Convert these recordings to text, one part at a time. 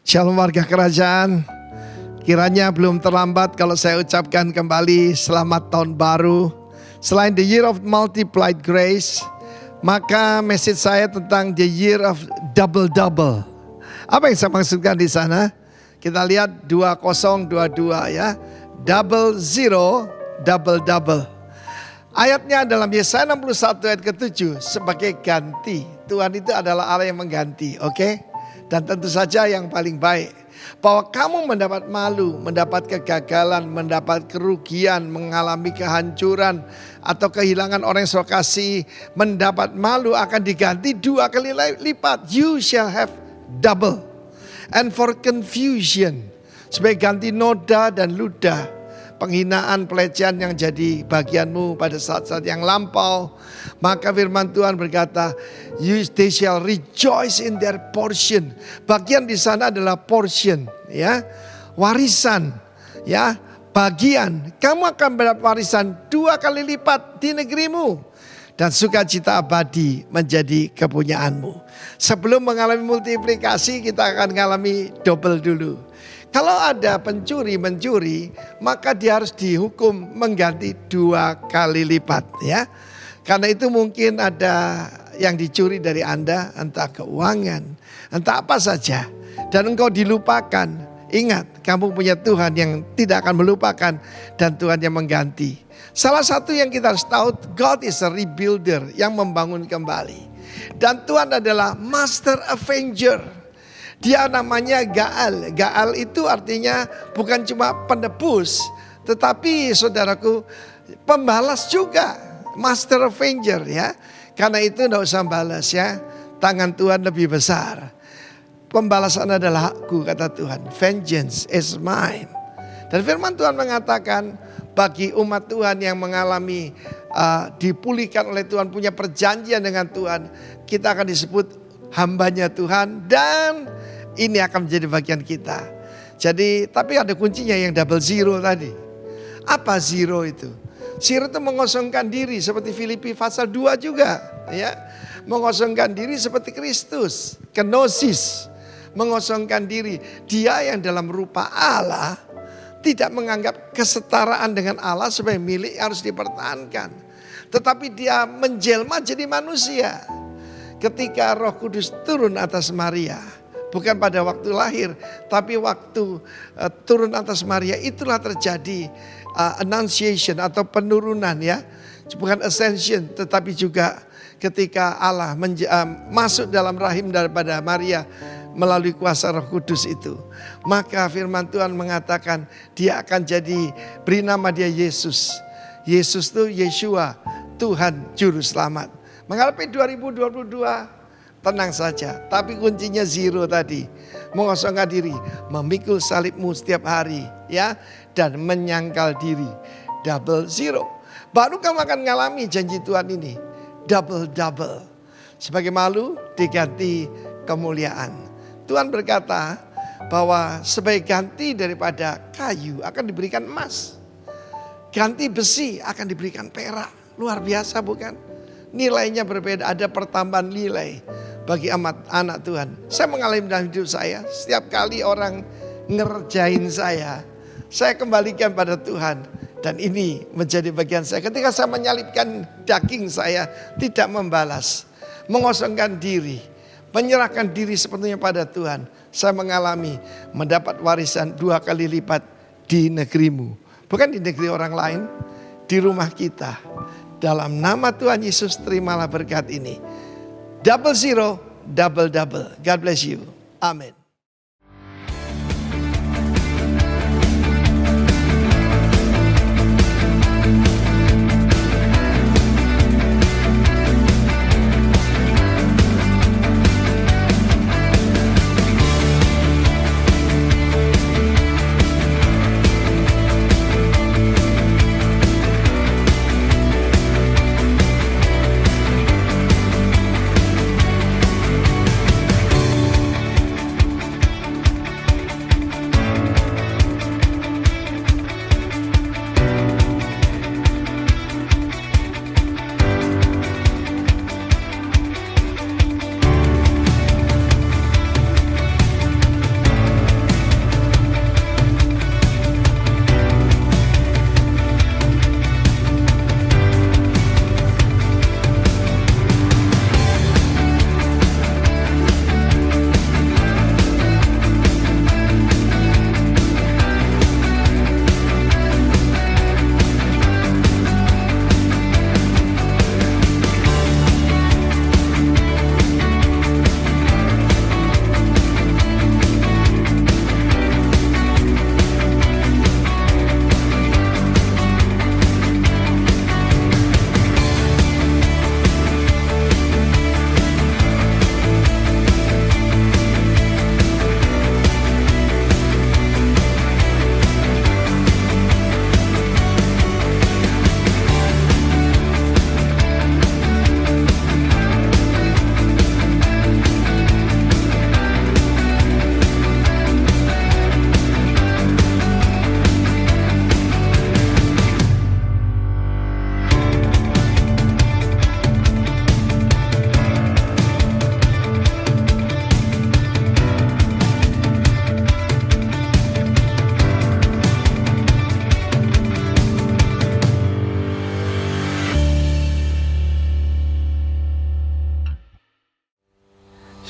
Shalom warga kerajaan. Kiranya belum terlambat kalau saya ucapkan kembali selamat tahun baru. Selain the year of multiplied grace, maka message saya tentang the year of double-double. Apa yang saya maksudkan di sana? Kita lihat 2022 ya. Double zero, double-double. Ayatnya dalam Yesaya 61 ayat ke-7 sebagai ganti. Tuhan itu adalah Allah yang mengganti, oke? Dan tentu saja yang paling baik. Bahwa kamu mendapat malu, mendapat kegagalan, mendapat kerugian, mengalami kehancuran atau kehilangan orang yang saudara kasih, mendapat malu akan diganti 2 kali lipat. You shall have double. And for confusion, sebagai ganti noda dan ludah, penghinaan, pelecehan yang jadi bagianmu pada saat-saat yang lampau, maka firman Tuhan berkata, they shall rejoice in their portion. Bagian di sana adalah portion, ya, warisan, ya, bagian. Kamu akan mendapat warisan 2 kali lipat di negerimu, dan sukacita abadi menjadi kepunyaanmu. Sebelum mengalami multiplikasi, kita akan mengalami double dulu. Kalau ada pencuri mencuri, maka dia harus dihukum mengganti 2 kali lipat, ya. Karena itu mungkin ada yang dicuri dari Anda, entah keuangan, entah apa saja, dan engkau dilupakan. Ingat, kamu punya Tuhan yang tidak akan melupakan dan Tuhan yang mengganti. Salah satu yang kita harus tahu, God is a rebuilder, yang membangun kembali. Dan Tuhan adalah master avenger. Dia namanya Gaal. Gaal itu artinya bukan cuma penebus, tetapi saudaraku, pembalas juga. Master avenger, ya. Karena itu tidak usah balas, ya. Tangan Tuhan lebih besar. Pembalasan adalah hakku, kata Tuhan. Vengeance is mine. Dan firman Tuhan mengatakan, bagi umat Tuhan yang mengalami dipulihkan oleh Tuhan, punya perjanjian dengan Tuhan, kita akan disebut hambanya Tuhan, dan ini akan menjadi bagian kita. Jadi, tapi ada kuncinya yang double zero tadi. Apa zero itu? Zero itu mengosongkan diri seperti Filipi pasal 2 juga, ya. Mengosongkan diri seperti Kristus, kenosis, mengosongkan diri. Dia yang dalam rupa Allah tidak menganggap kesetaraan dengan Allah sebagai milik harus dipertahankan, tetapi dia menjelma jadi manusia. Ketika Roh Kudus turun atas Maria, bukan pada waktu lahir, tapi waktu turun atas Maria, itulah terjadi annunciation atau penurunan, ya. Bukan ascension, tetapi juga ketika Allah masuk dalam rahim daripada Maria melalui kuasa Roh Kudus itu. Maka firman Tuhan mengatakan dia akan jadi, beri nama dia Yesus. Yesus itu Yeshua, Tuhan Juru Selamat. Menghadapi 2022, tenang saja. Tapi kuncinya zero tadi. Mengosongkan diri, memikul salibmu setiap hari, ya, dan menyangkal diri. Double zero. Baru kamu akan mengalami janji Tuhan ini. Double-double. Sebagai malu diganti kemuliaan. Tuhan berkata bahwa sebagai ganti daripada kayu akan diberikan emas. Ganti besi akan diberikan perak. Luar biasa bukan? Nilainya berbeda, ada pertambahan nilai bagi anak Tuhan. Saya mengalami dalam hidup saya, setiap kali orang ngerjain saya kembalikan pada Tuhan. Dan ini menjadi bagian saya. Ketika saya menyalipkan daging saya, tidak membalas, mengosongkan diri, menyerahkan diri sepenuhnya pada Tuhan, saya mengalami mendapat warisan 2 kali lipat di negerimu. Bukan di negeri orang lain, di rumah kita. Dalam nama Tuhan Yesus, terimalah berkat ini. Double zero, double-double. God bless you. Amin.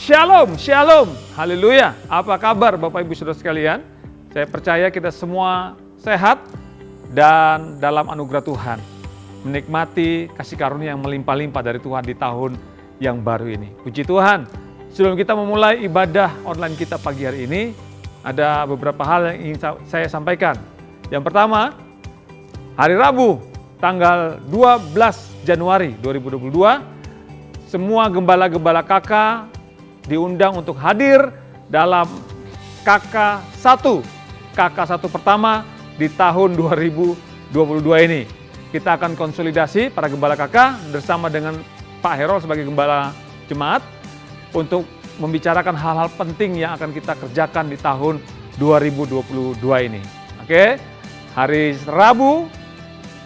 Shalom, shalom, haleluya. Apa kabar Bapak Ibu Saudara sekalian? Saya percaya kita semua sehat dan dalam anugerah Tuhan. Menikmati kasih karunia yang melimpah-limpah dari Tuhan di tahun yang baru ini. Puji Tuhan, sebelum kita memulai ibadah online kita pagi hari ini, ada beberapa hal yang ingin saya sampaikan. Yang pertama, hari Rabu, tanggal 12 Januari 2022, semua gembala-gembala KK diundang untuk hadir dalam KK1 pertama di tahun 2022 ini. Kita akan konsolidasi para gembala KK bersama dengan Pak Herol sebagai gembala jemaat untuk membicarakan hal-hal penting yang akan kita kerjakan di tahun 2022 ini. Oke, hari Rabu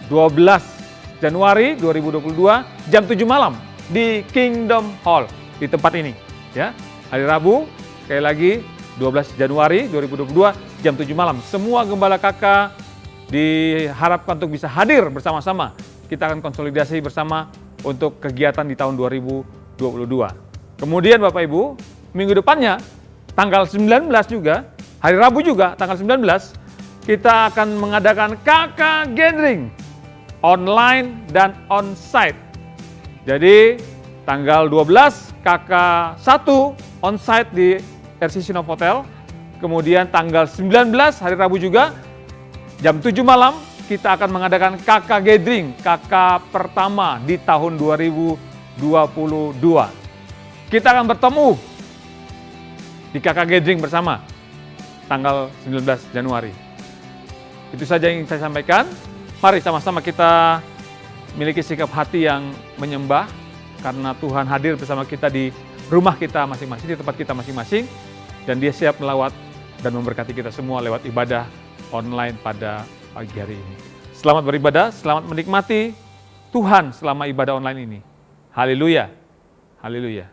12 Januari 2022 jam 7 malam di Kingdom Hall di tempat ini. Ya, hari Rabu sekali lagi 12 Januari 2022 jam 7 malam. Semua gembala KK diharapkan untuk bisa hadir bersama-sama. Kita akan konsolidasi bersama untuk kegiatan di tahun 2022. Kemudian Bapak Ibu, minggu depannya tanggal 19 juga, hari Rabu juga tanggal 19, kita akan mengadakan KK Gathering online dan on-site. Jadi tanggal 12 KK1 on-site di RCC Novotel. Kemudian tanggal 19 hari Rabu juga jam 7 malam kita akan mengadakan KK Gathering, KK pertama di tahun 2022. Kita akan bertemu di KK Gathering bersama tanggal 19 Januari. Itu saja yang saya sampaikan. Mari sama-sama kita miliki sikap hati yang menyembah karena Tuhan hadir bersama kita di rumah kita masing-masing, di tempat kita masing-masing, dan Dia siap melawat dan memberkati kita semua lewat ibadah online pada pagi hari ini. Selamat beribadah, selamat menikmati Tuhan selama ibadah online ini. Haleluya, haleluya.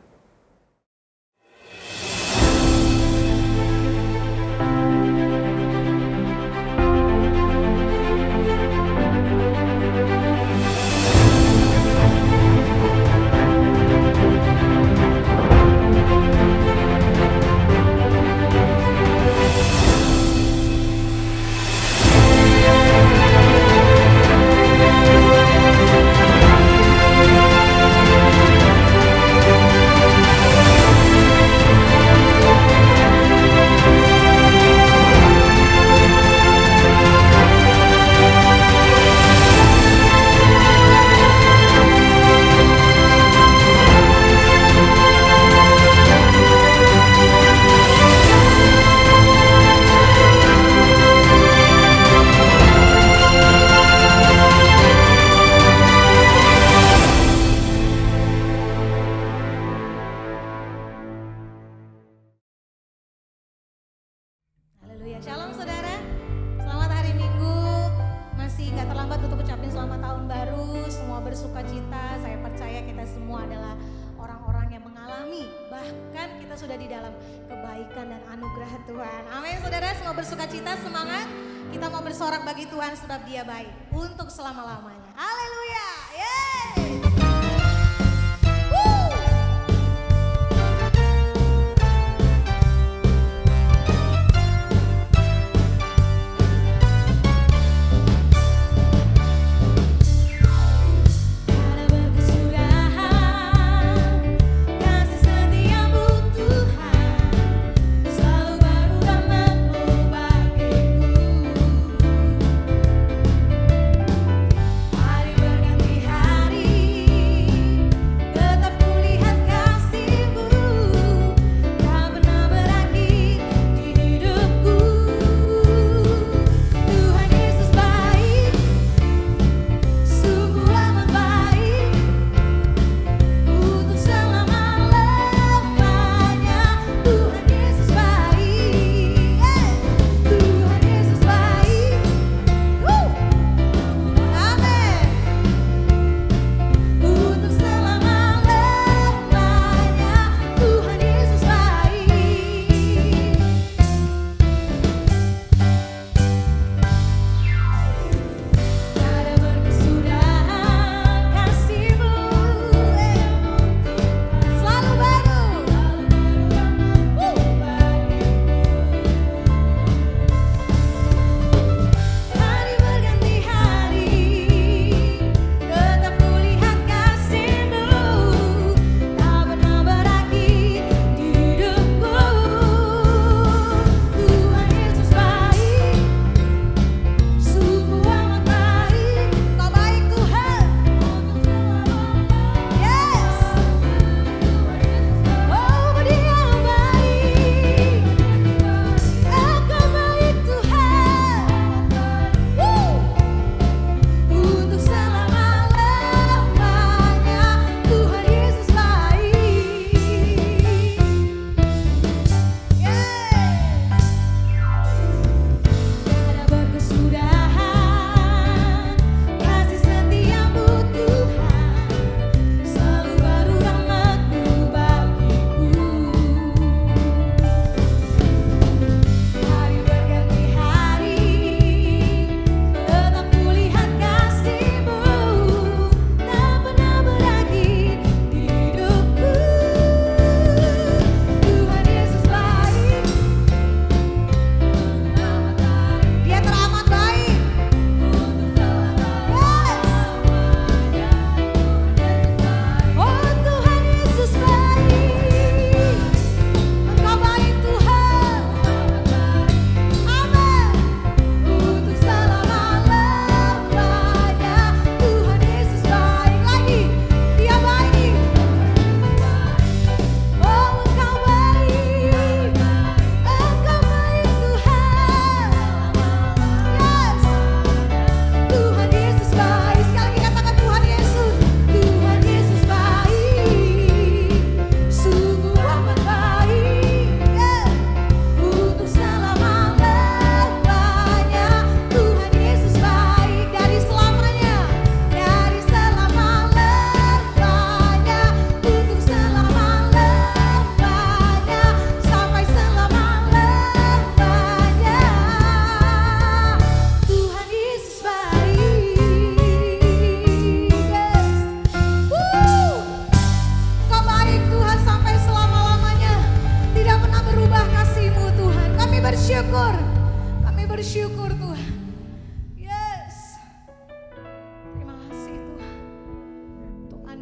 Haleluya, shalom saudara. Selamat hari Minggu. Masih gak terlambat untuk ucapin selamat tahun baru. Semua bersuka cita. Saya percaya kita semua adalah orang-orang yang mengalami, bahkan kita sudah di dalam kebaikan dan anugerah Tuhan. Amin saudara, semua bersuka cita, semangat. Kita mau bersorak bagi Tuhan sebab Dia baik untuk selama-lamanya. Haleluya. Yeay.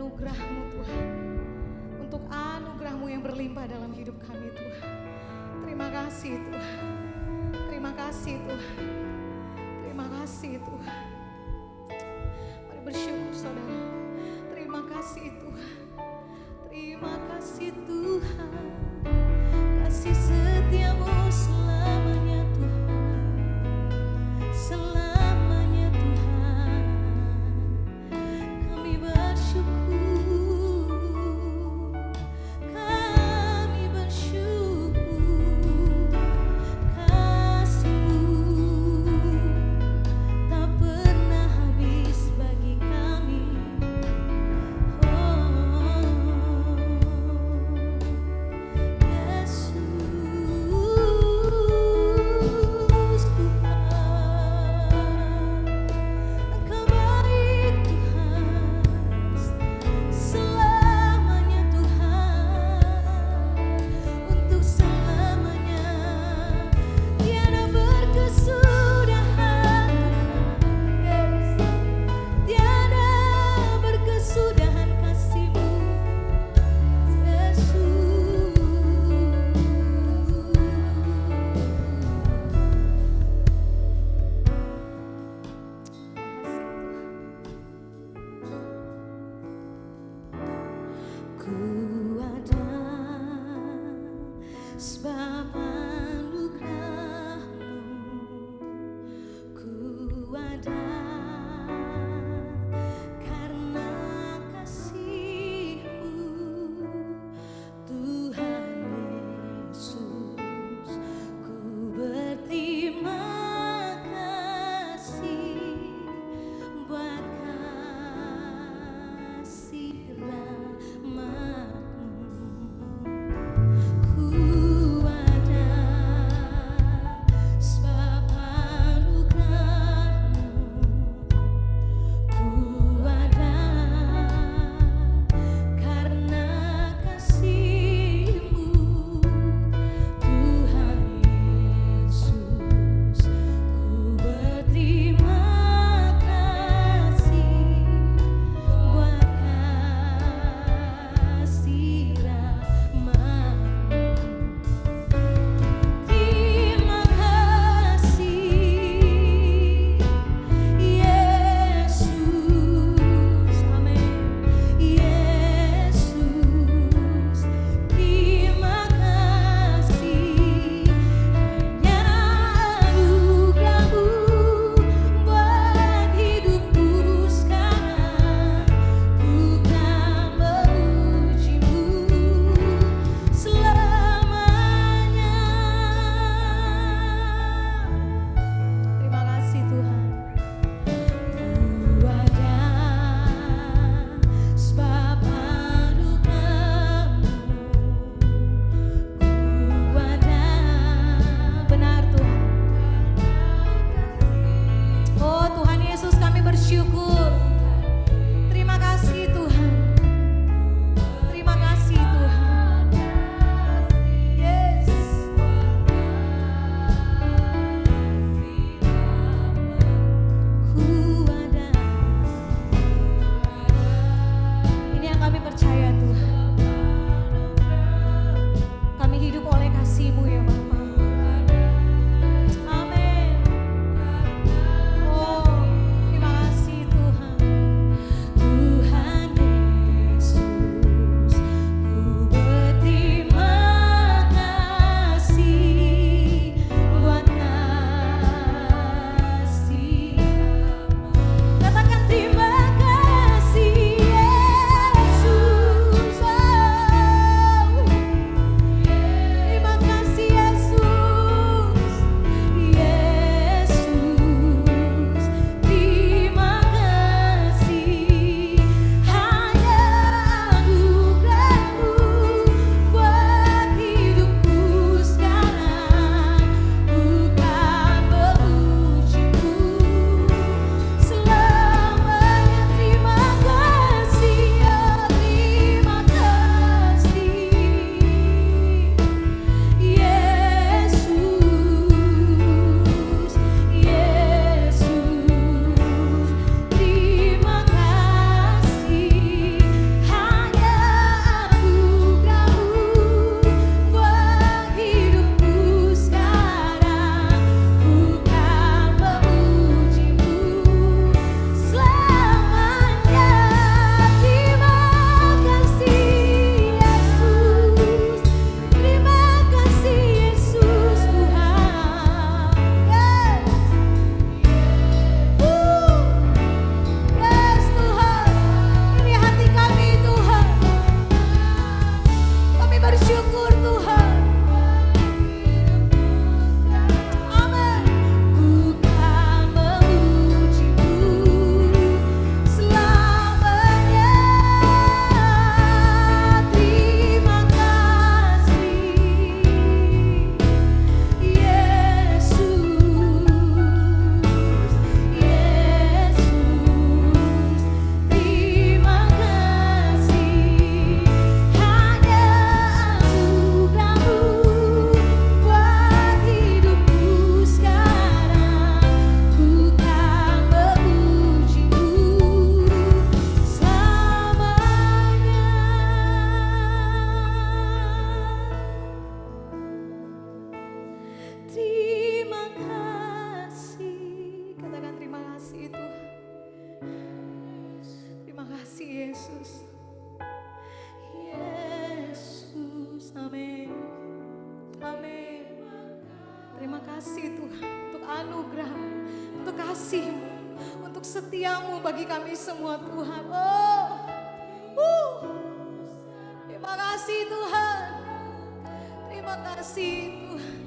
anugerah-Mu Tuhan. Untuk anugerah-Mu yang berlimpah dalam hidup kami Tuhan. Terima kasih Tuhan. Terima kasih Tuhan. Terima kasih Tuhan. Mari bersyukur saudara. Terima kasih Tuhan. Terima kasih Tuhan. Kasih setia-Mu selamanya Tuhan. Selamanya Tuhan. Kami bersyukur. Kami bersyukur. Kasih-Mu tak pernah habis bagi kami. Ku ada sebab anugerah-Mu. Ku ada karena kasih-Mu. Tuhan Yesus, ku berterima kasih buat kasih rahmat-Mu. Ku kasih Yesus. Yesus, amin. Amin. Terima kasih Tuhan untuk anugerah, untuk kasih-Mu, untuk setiamu bagi kami semua Tuhan. Terima kasih Tuhan. Terima kasih Tuhan.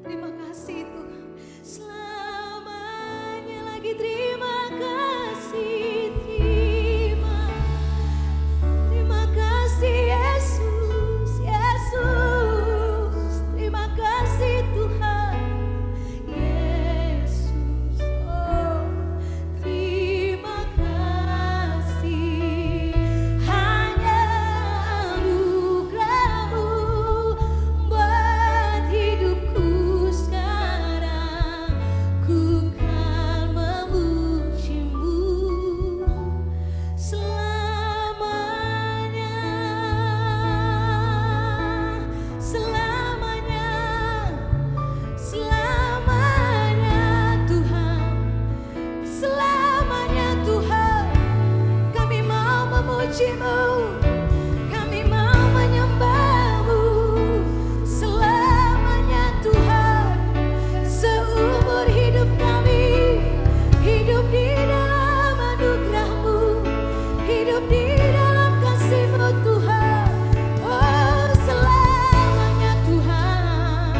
Terima kasih Tuhan. Selamanya lagi terima kasih. Terima kasih Yesus. Yesus. Terima kasih Tuhan. Yesus. Oh, terima kasih. Hanya anugerah-Mu buat hidupku sekarang. Ku kan memuji-Mu selamanya. Selamanya. Selamanya Tuhan. Selamanya Tuhan. Kami mau memuji-Mu. Kami mau menyembah-Mu. Selamanya Tuhan. Seumur hidup kami hidup di dalam anugerah-Mu, hidup di dalam kasih-Mu Tuhan. Oh, selamanya Tuhan.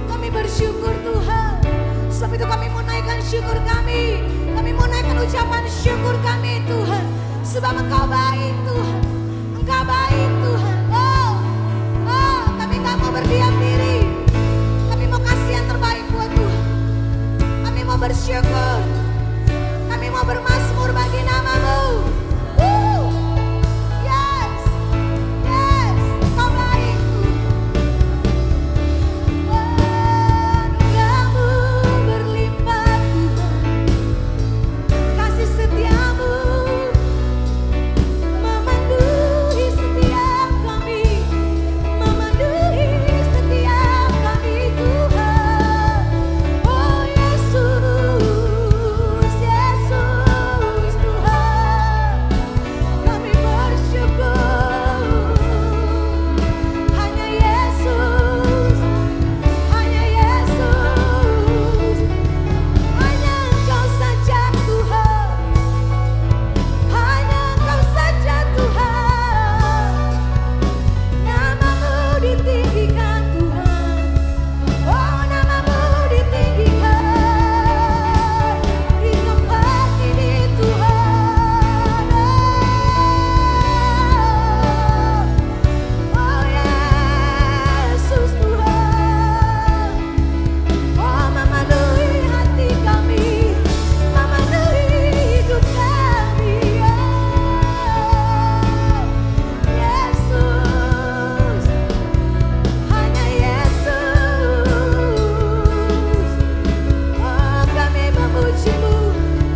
Kami bersyukur Tuhan. Sebab itu kami mau naikkan syukur kami. Kami mau naikkan ucapan syukur kami Tuhan. Sebab Engkau baik Tuhan. Engkau baik Tuhan. Kami gak mau berdiam diri. Kami mau kasih yang terbaik buat Tuhan. Kami mau bersyukur. Kami mau bermazmur bagi nama-Mu. Yes. Yes. Engkau baik Tuhan. Anugerah-Mu berlimpah Tuhan. Kasih setia-Mu memenuhi setiap kami. Memenuhi setiap kami Tuhan. Oh Yesus. Yesus Tuhan. Kami bersyukur. Hanya Yesus. Hanya Yesus. Hanya Engkau saja Tuhan. Hanya Engkau saja Tuhan. Nama-Mu ditinggikan Tuhan. Oh, nama-Mu ditinggikan di tempat ini Tuhan. Oh Yesus Tuhan. Oh, memenuhi hati kami, memenuhi hidup kami. Yesus, hanya Yesus. Oh, kami memuji-Mu,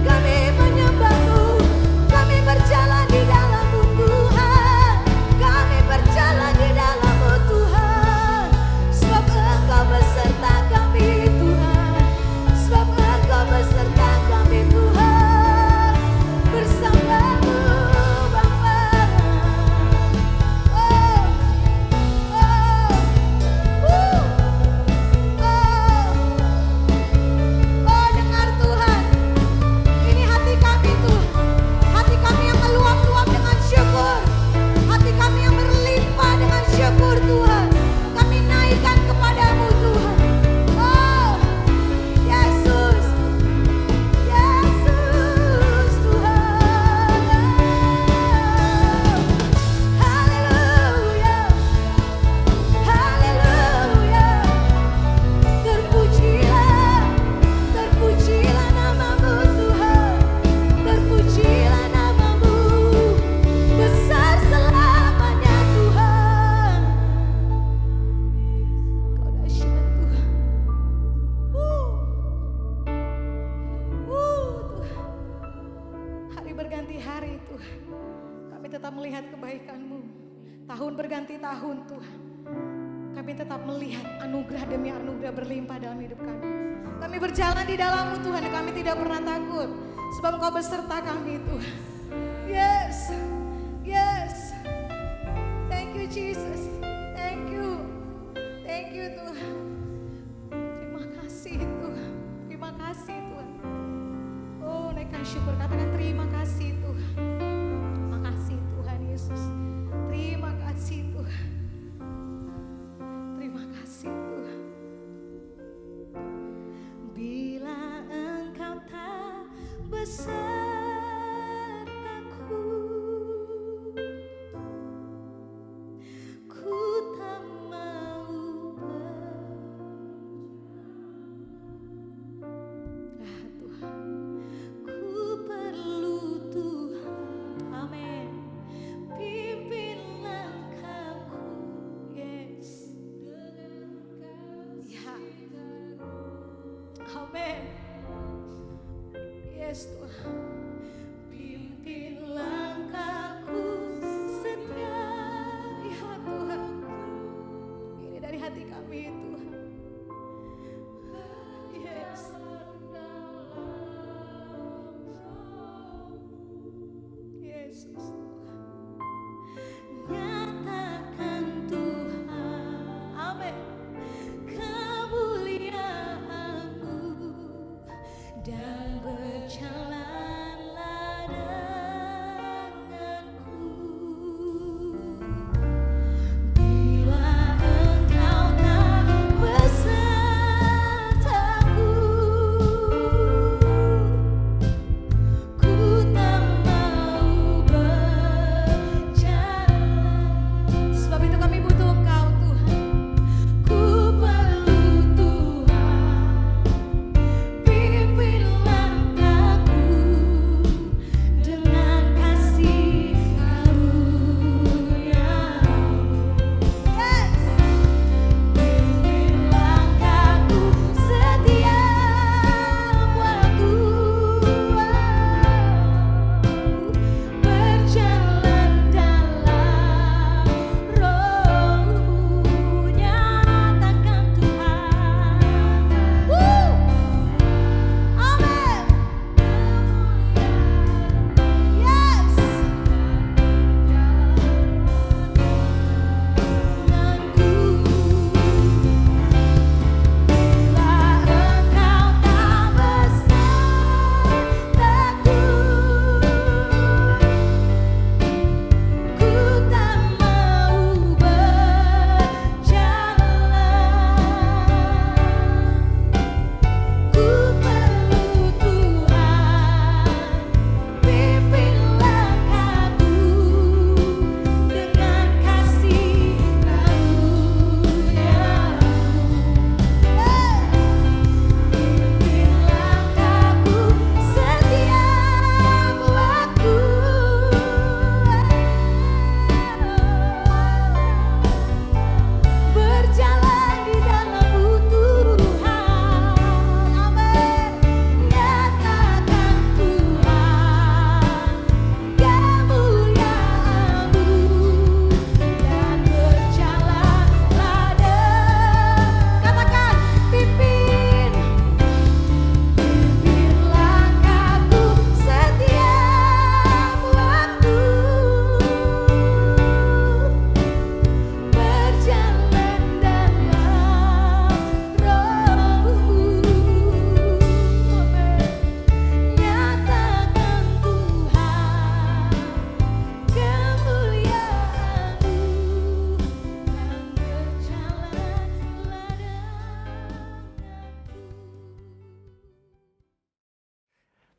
kami menyembah-Mu, kami berjalan di dalam-Mu Tuhan. Kami berjalan di dalam-Mu Tuhan. Sebab Engkau beserta kami Tuhan. Sebab Engkau beserta kami Tuhan. Bersama-Mu Bapa. Oh, dengar Tuhan. Ini hati kami Tuhan. Hati kami yang meluap-luap dengan syukur. Hati kami yang berlimpah dengan syukur Tuhan. Kami naikkan kepadamu Tuhan. Oh, Yesus. Yesus Tuhan. Haleluya. Haleluya. Terpujilah, terpujilah nama-Mu Tuhan. Terpujilah nama-Mu. Besar selamanya Tuhan. Kau dahsyat Tuhan. Tuhan. Hari berganti hari Tuhan. Kami tetap melihat kebaikan-Mu. Tahun berganti tahun Tuhan. Kami tetap melihat anugerah demi anugerah berlimpah dalam hidup kami. Kami berjalan di dalam-Mu Tuhan. Kami tidak pernah takut. Sebab Engkau beserta kami Tuhan. Yes.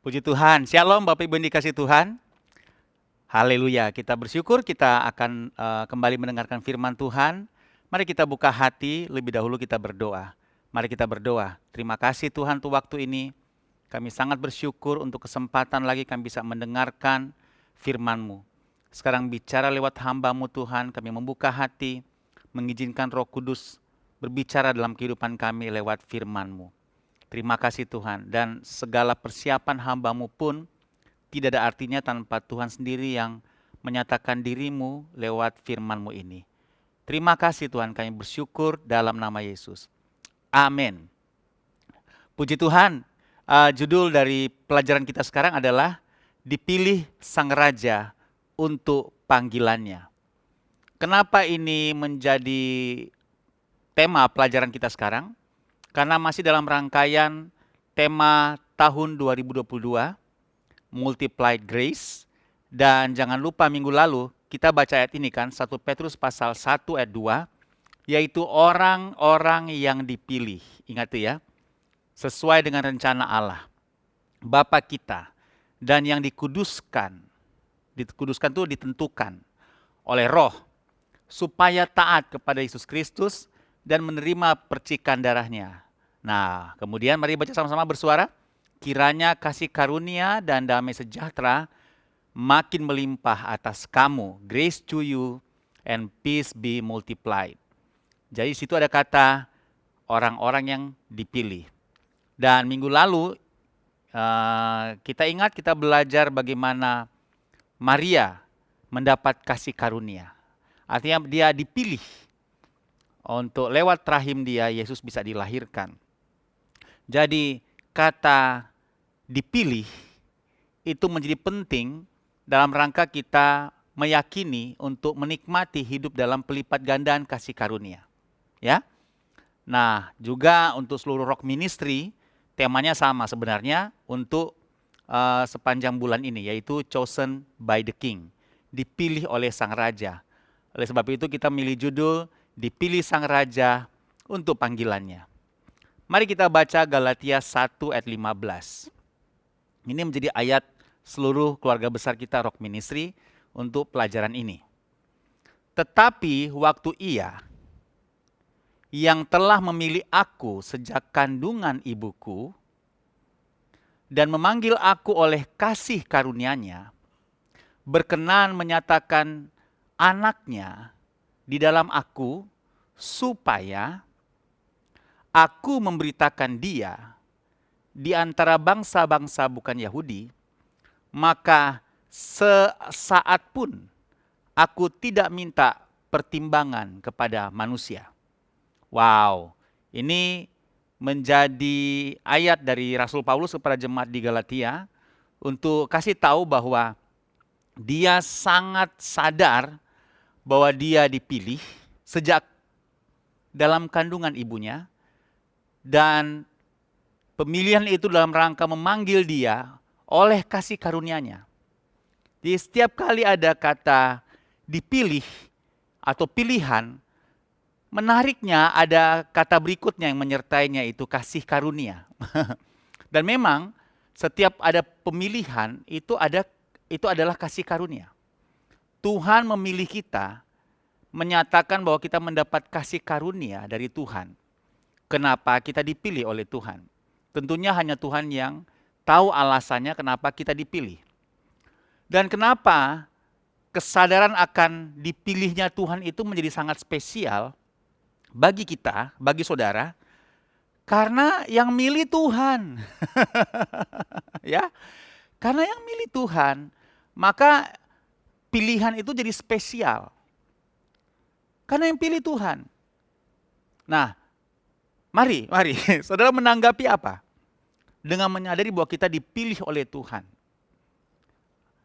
Puji Tuhan. Shalom Bapak Ibu yang dikasihi Tuhan. Haleluya. Kita bersyukur kita akan kembali mendengarkan firman Tuhan. Mari kita buka hati, lebih dahulu kita berdoa. Mari kita berdoa. Terima kasih Tuhan untuk waktu ini. Kami sangat bersyukur untuk kesempatan lagi kami bisa mendengarkan firman-Mu. Sekarang bicara lewat hamba-Mu Tuhan, kami membuka hati, mengizinkan Roh Kudus berbicara dalam kehidupan kami lewat firman-Mu. Terima kasih Tuhan, dan segala persiapan hamba-Mu pun tidak ada artinya tanpa Tuhan sendiri yang menyatakan diri-Mu lewat firman-Mu ini. Terima kasih Tuhan, kami bersyukur dalam nama Yesus. Amin. Puji Tuhan, judul dari pelajaran kita sekarang adalah Dipilih Sang Raja untuk Panggilannya. Kenapa ini menjadi tema pelajaran kita sekarang? Karena masih dalam rangkaian tema tahun 2022, Multiplied Grace. Dan jangan lupa minggu lalu kita baca ayat ini kan, 1 Petrus pasal 1 ayat 2, yaitu orang-orang yang dipilih. Ingat ya, sesuai dengan rencana Allah, Bapa kita, dan yang dikuduskan. Dikuduskan itu ditentukan oleh Roh, supaya taat kepada Yesus Kristus dan menerima percikan darahnya. Nah, kemudian mari baca sama-sama bersuara. Kiranya kasih karunia dan damai sejahtera makin melimpah atas kamu. Grace to you and peace be multiplied. Jadi situ ada kata orang-orang yang dipilih. Dan minggu lalu kita ingat kita belajar bagaimana Maria mendapat kasih karunia. Artinya dia dipilih untuk lewat rahim dia Yesus bisa dilahirkan. Jadi kata dipilih itu menjadi penting dalam rangka kita meyakini untuk menikmati hidup dalam pelipat gandaan kasih karunia. Ya. Nah, juga untuk seluruh Rock Ministry temanya sama sebenarnya untuk sepanjang bulan ini, yaitu Chosen by the King, dipilih oleh Sang Raja. Oleh sebab itu kita milih judul Dipilih Sang Raja untuk Panggilannya. Mari kita baca Galatia 1 ayat 15. Ini menjadi ayat seluruh keluarga besar kita Rock Ministry untuk pelajaran ini. Tetapi waktu Ia yang telah memilih aku sejak kandungan ibuku dan memanggil aku oleh kasih karunia-Nya, berkenan menyatakan anaknya di dalam aku, supaya aku memberitakan dia di antara bangsa-bangsa bukan Yahudi, maka sesaat pun aku tidak minta pertimbangan kepada manusia. Wow, ini menjadi ayat dari Rasul Paulus kepada jemaat di Galatia untuk kasih tahu bahwa dia sangat sadar bahwa dia dipilih sejak dalam kandungan ibunya, dan pemilihan itu dalam rangka memanggil dia oleh kasih karunia-Nya. Jadi setiap kali ada kata dipilih atau pilihan, menariknya ada kata berikutnya yang menyertainya, itu kasih karunia. Dan memang setiap ada pemilihan itu adalah kasih karunia. Tuhan memilih kita, menyatakan bahwa kita mendapat kasih karunia dari Tuhan. Kenapa kita dipilih oleh Tuhan? Tentunya hanya Tuhan yang tahu alasannya kenapa kita dipilih. Dan kenapa kesadaran akan dipilihnya Tuhan itu menjadi sangat spesial bagi kita, bagi saudara, karena yang milih Tuhan. Ya, karena yang milih Tuhan, maka pilihan itu jadi spesial. Karena yang pilih Tuhan. Nah, mari saudara menanggapi apa? Dengan menyadari bahwa kita dipilih oleh Tuhan.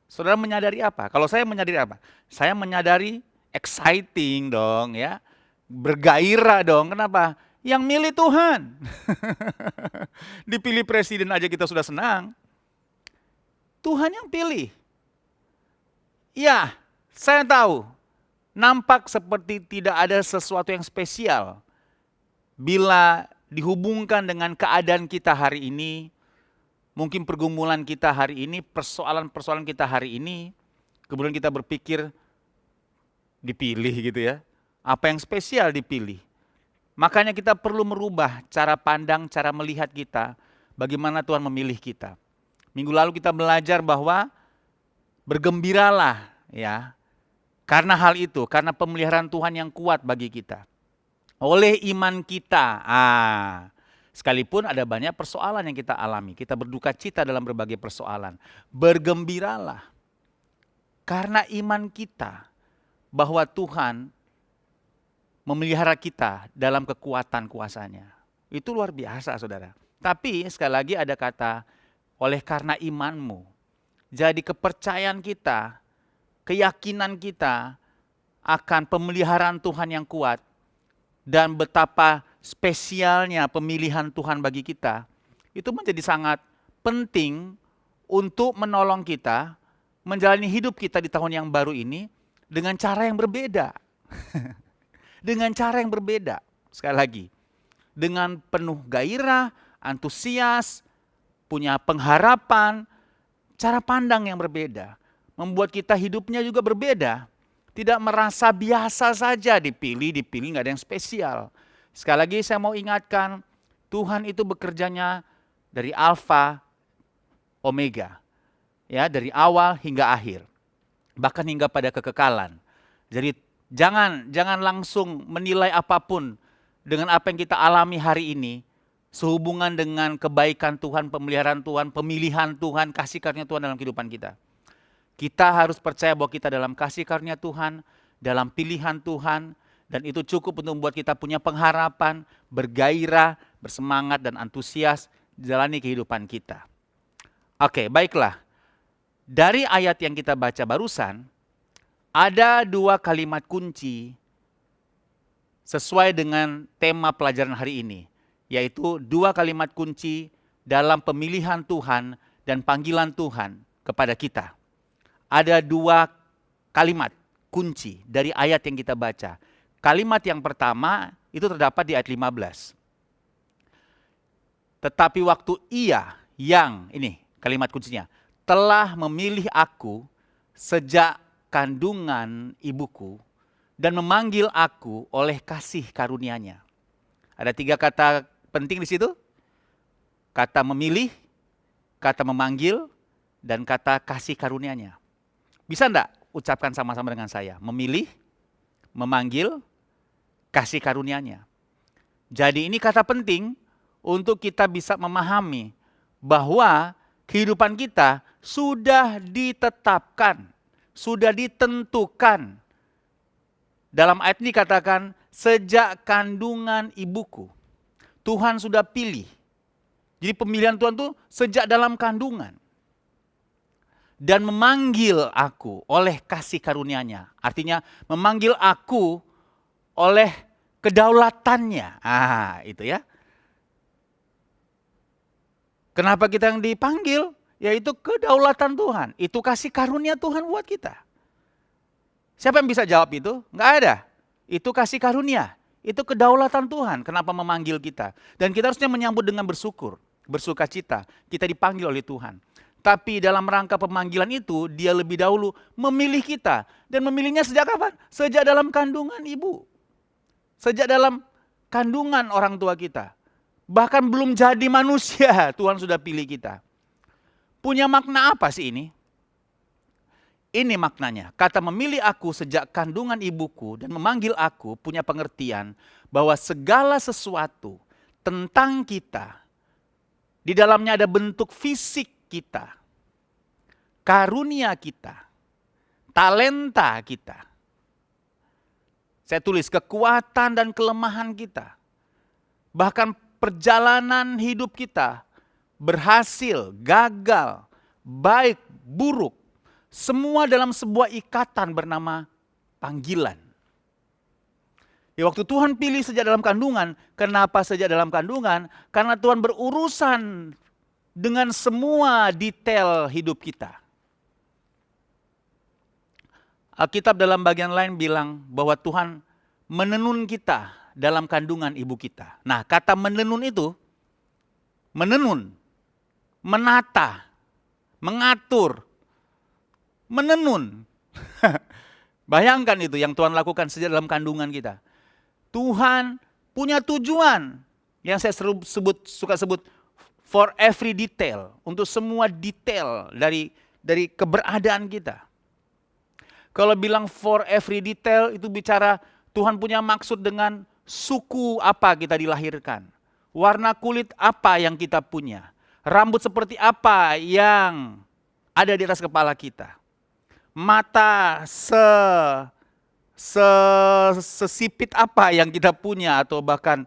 Saudara menyadari apa? Kalau saya menyadari apa? Saya menyadari exciting dong ya. Bergairah dong. Kenapa? Yang milih Tuhan. Dipilih presiden aja kita sudah senang. Tuhan yang pilih. Ya, saya tahu. Nampak seperti tidak ada sesuatu yang spesial bila dihubungkan dengan keadaan kita hari ini, mungkin pergumulan kita hari ini, persoalan-persoalan kita hari ini, kemudian kita berpikir dipilih gitu ya. Apa yang spesial dipilih? Makanya kita perlu merubah cara pandang, cara melihat kita, bagaimana Tuhan memilih kita. Minggu lalu kita belajar bahwa bergembiralah ya, karena hal itu, karena pemeliharaan Tuhan yang kuat bagi kita. Oleh iman kita, sekalipun ada banyak persoalan yang kita alami, kita berduka cita dalam berbagai persoalan. Bergembiralah, karena iman kita bahwa Tuhan memelihara kita dalam kekuatan kuasanya. Itu luar biasa saudara. Tapi sekali lagi ada kata, oleh karena imanmu. Jadi kepercayaan kita, keyakinan kita akan pemeliharaan Tuhan yang kuat dan betapa spesialnya pemilihan Tuhan bagi kita, itu menjadi sangat penting untuk menolong kita menjalani hidup kita di tahun yang baru ini dengan cara yang berbeda. Dengan cara yang berbeda. Sekali lagi, dengan penuh gairah, antusias, punya pengharapan, cara pandang yang berbeda. Membuat kita hidupnya juga berbeda. Tidak merasa biasa saja dipilih nggak ada yang spesial. Sekali lagi saya mau ingatkan, Tuhan itu bekerjanya dari Alfa, Omega. Ya, dari awal hingga akhir. Bahkan hingga pada kekekalan. Jadi jangan langsung menilai apapun dengan apa yang kita alami hari ini. Sehubungan dengan kebaikan Tuhan, pemeliharaan Tuhan, pemilihan Tuhan, kasih karunia Tuhan dalam kehidupan kita. Kita harus percaya bahwa kita dalam kasih karunia Tuhan, dalam pilihan Tuhan, dan itu cukup untuk membuat kita punya pengharapan, bergairah, bersemangat, dan antusias jalani kehidupan kita. Oke, baiklah. Dari ayat yang kita baca barusan, ada 2 kalimat kunci sesuai dengan tema pelajaran hari ini. Yaitu 2 kalimat kunci dalam pemilihan Tuhan dan panggilan Tuhan kepada kita. Ada 2 kalimat kunci dari ayat yang kita baca. Kalimat yang pertama itu terdapat di ayat 15. Tetapi waktu Ia yang, ini kalimat kuncinya, telah memilih aku sejak kandungan ibuku dan memanggil aku oleh kasih karunia-Nya. Ada 3 kata penting di situ. Kata memilih, kata memanggil, dan kata kasih karunia-Nya. Bisa enggak ucapkan sama-sama dengan saya? Memilih, memanggil, kasih karunia-Nya. Jadi ini kata penting untuk kita bisa memahami bahwa kehidupan kita sudah ditetapkan, sudah ditentukan. Dalam ayat ini dikatakan, sejak kandungan ibuku. Tuhan sudah pilih. Jadi pemilihan Tuhan itu sejak dalam kandungan. Dan memanggil aku oleh kasih karunia-Nya. Artinya memanggil aku oleh kedaulatannya. Itu ya. Kenapa kita yang dipanggil? Yaitu kedaulatan Tuhan. Itu kasih karunia Tuhan buat kita. Siapa yang bisa jawab itu? Enggak ada. Itu kasih karunia. Itu kedaulatan Tuhan. Kenapa memanggil kita? Dan kita harusnya menyambut dengan bersyukur. Bersuka cita. Kita dipanggil oleh Tuhan. Tapi dalam rangka pemanggilan itu, dia lebih dahulu memilih kita. Dan memilihnya sejak kapan? Sejak dalam kandungan ibu. Sejak dalam kandungan orang tua kita. Bahkan belum jadi manusia, Tuhan sudah pilih kita. Punya makna apa sih ini? Ini maknanya. Kata memilih aku sejak kandungan ibuku dan memanggil aku punya pengertian bahwa segala sesuatu tentang kita, di dalamnya ada bentuk fisik kita, karunia kita, talenta kita. Saya tulis kekuatan dan kelemahan kita. Bahkan perjalanan hidup kita, berhasil, gagal, baik, buruk, semua dalam sebuah ikatan bernama panggilan. Ya, waktu Tuhan pilih sejak dalam kandungan, kenapa sejak dalam kandungan? Karena Tuhan berurusan dengan semua detail hidup kita. Alkitab dalam bagian lain bilang bahwa Tuhan menenun kita dalam kandungan ibu kita. Nah, kata menenun itu, menenun menata, mengatur, menenun. Bayangkan itu yang Tuhan lakukan sejak dalam kandungan kita. Tuhan punya tujuan yang saya suka sebut for every detail, untuk semua detail dari keberadaan kita. Kalau bilang for every detail itu bicara Tuhan punya maksud dengan suku apa kita dilahirkan, warna kulit apa yang kita punya, rambut seperti apa yang ada di atas kepala kita, mata sesipit apa yang kita punya, atau bahkan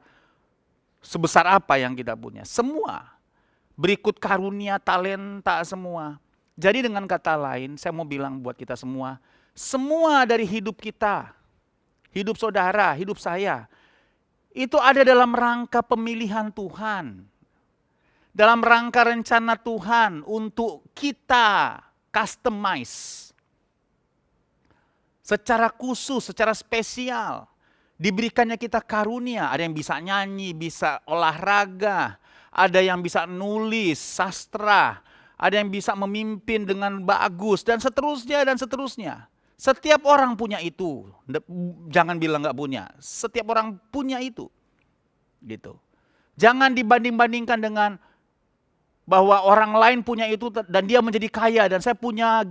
sebesar apa yang kita punya. Semua berikut karunia, talenta semua. Jadi dengan kata lain, saya mau bilang buat kita semua dari hidup kita, hidup saudara, hidup saya, itu ada dalam rangka pemilihan Tuhan. Dalam rangka rencana Tuhan untuk kita customize. Secara khusus, secara spesial. Diberikannya kita karunia, ada yang bisa nyanyi, bisa olahraga, ada yang bisa nulis, sastra, ada yang bisa memimpin dengan bagus, dan seterusnya, dan seterusnya. Setiap orang punya itu, jangan bilang nggak punya, setiap orang punya itu. Gitu. Jangan dibanding-bandingkan dengan bahwa orang lain punya itu dan dia menjadi kaya, dan saya punya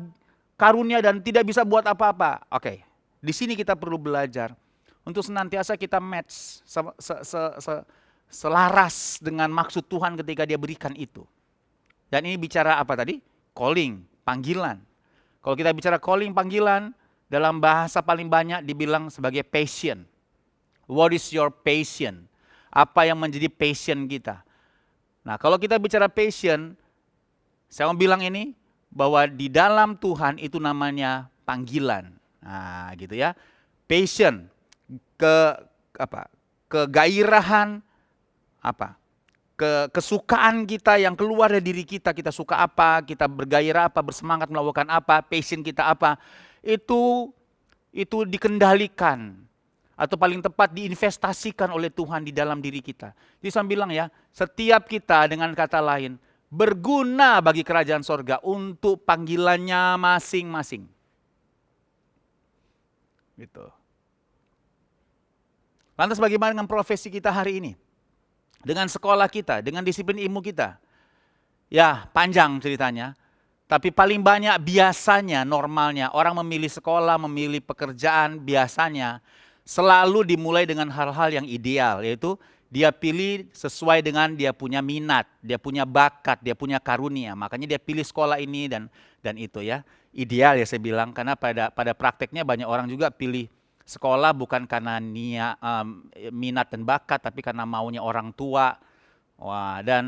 karunia dan tidak bisa buat apa-apa. Oke, di sini kita perlu belajar untuk senantiasa kita match, selaras dengan maksud Tuhan ketika dia berikan itu. Dan ini bicara apa tadi? Calling, panggilan. Kalau kita bicara calling, panggilan, dalam bahasa paling banyak dibilang sebagai passion. What is your passion? Apa yang menjadi passion kita? Nah, kalau kita bicara passion, saya mau bilang ini, bahwa di dalam Tuhan itu namanya panggilan. Nah, gitu ya. Passion, kegairahan, kesukaan kita yang keluar dari diri kita suka apa, kita bergairah apa, bersemangat melakukan apa, passion kita apa, itu dikendalikan atau paling tepat diinvestasikan oleh Tuhan di dalam diri kita. Jadi saya bilang ya, setiap kita dengan kata lain berguna bagi kerajaan sorga untuk panggilannya masing-masing. Gitu. Lantas bagaimana dengan profesi kita hari ini? Dengan sekolah kita, dengan disiplin ilmu kita? Ya, panjang ceritanya. Tapi paling banyak biasanya, normalnya, orang memilih sekolah, memilih pekerjaan, biasanya selalu dimulai dengan hal-hal yang ideal, yaitu dia pilih sesuai dengan dia punya minat, dia punya bakat, dia punya karunia. Makanya dia pilih sekolah ini dan itu ya. Ideal ya saya bilang, karena pada prakteknya banyak orang juga pilih sekolah bukan karena minat dan bakat, tapi karena maunya orang tua. Wah, dan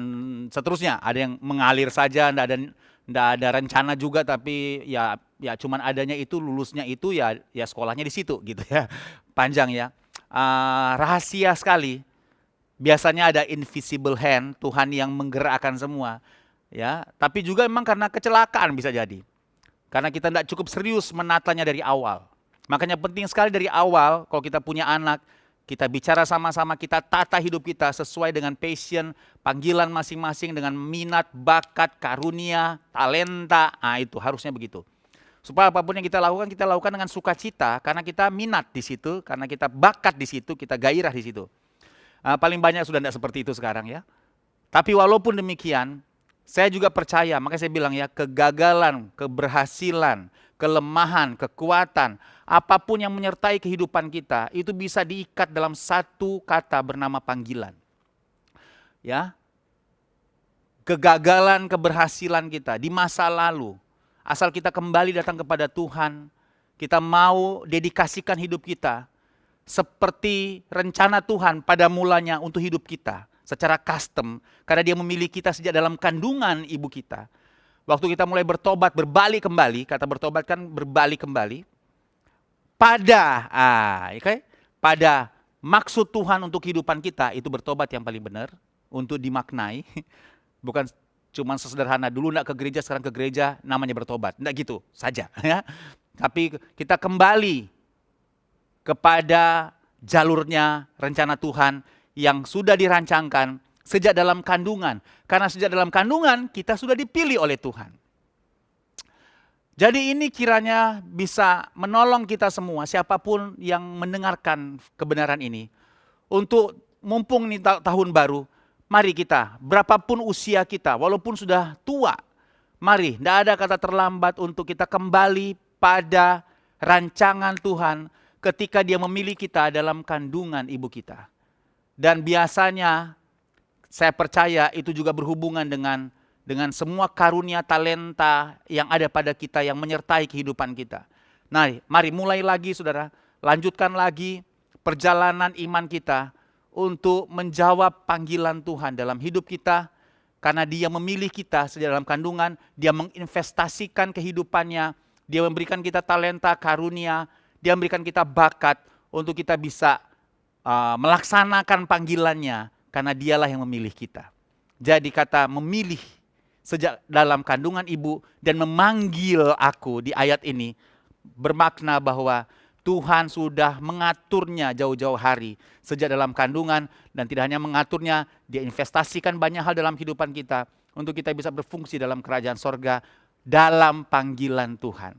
seterusnya. Ada yang mengalir saja, nggak ada rencana juga, tapi ya cuman adanya itu, lulusnya itu ya sekolahnya di situ gitu ya. Panjang ya. Rahasia sekali. Biasanya ada invisible hand, Tuhan yang menggerakkan semua. Ya, tapi juga memang karena kecelakaan bisa jadi. Karena kita tidak cukup serius menatanya dari awal. Makanya penting sekali dari awal kalau kita punya anak, kita bicara sama-sama, kita tata hidup kita sesuai dengan passion, panggilan masing-masing, dengan minat, bakat, karunia, talenta. Nah itu harusnya begitu. Supaya apapun yang kita lakukan dengan sukacita, karena kita minat di situ, karena kita bakat di situ, kita gairah di situ. Paling banyak sudah tidak seperti itu sekarang ya. Tapi walaupun demikian, saya juga percaya, makanya saya bilang ya, kegagalan, keberhasilan, kelemahan, kekuatan, apapun yang menyertai kehidupan kita, itu bisa diikat dalam satu kata bernama panggilan. Ya, kegagalan, keberhasilan kita di masa lalu, asal kita kembali datang kepada Tuhan, kita mau dedikasikan hidup kita seperti rencana Tuhan pada mulanya untuk hidup kita, secara custom, karena dia memilih kita sejak dalam kandungan ibu kita. Waktu kita mulai bertobat, berbalik kembali, kata bertobat kan berbalik kembali, pada maksud Tuhan untuk kehidupan kita, itu bertobat yang paling benar, untuk dimaknai, bukan cuma sesederhana dulu nak ke gereja, sekarang ke gereja, namanya bertobat, enggak gitu saja. Ya. Tapi kita kembali kepada jalurnya rencana Tuhan yang sudah dirancangkan Sejak dalam kandungan. Karena sejak dalam kandungan kita sudah dipilih oleh Tuhan. Jadi ini kiranya bisa menolong kita semua, siapapun yang mendengarkan kebenaran ini. Untuk mumpung nih tahun baru, mari kita, berapapun usia kita, walaupun sudah tua, mari, tidak ada kata terlambat untuk kita kembali pada rancangan Tuhan ketika Dia memilih kita dalam kandungan ibu kita. Dan biasanya saya percaya itu juga berhubungan dengan semua karunia talenta yang ada pada kita yang menyertai kehidupan kita. Nah, mari mulai lagi saudara, lanjutkan lagi perjalanan iman kita untuk menjawab panggilan Tuhan dalam hidup kita. Karena Dia memilih kita sejak dalam kandungan, Dia menginvestasikan kehidupannya, Dia memberikan kita talenta, karunia, Dia memberikan kita bakat untuk kita bisa melaksanakan panggilannya. Karena Dialah yang memilih kita. Jadi kata memilih sejak dalam kandungan ibu dan memanggil aku di ayat ini bermakna bahwa Tuhan sudah mengaturnya jauh-jauh hari sejak dalam kandungan, dan tidak hanya mengaturnya, Dia investasikan banyak hal dalam kehidupan kita untuk kita bisa berfungsi dalam kerajaan sorga dalam panggilan Tuhan.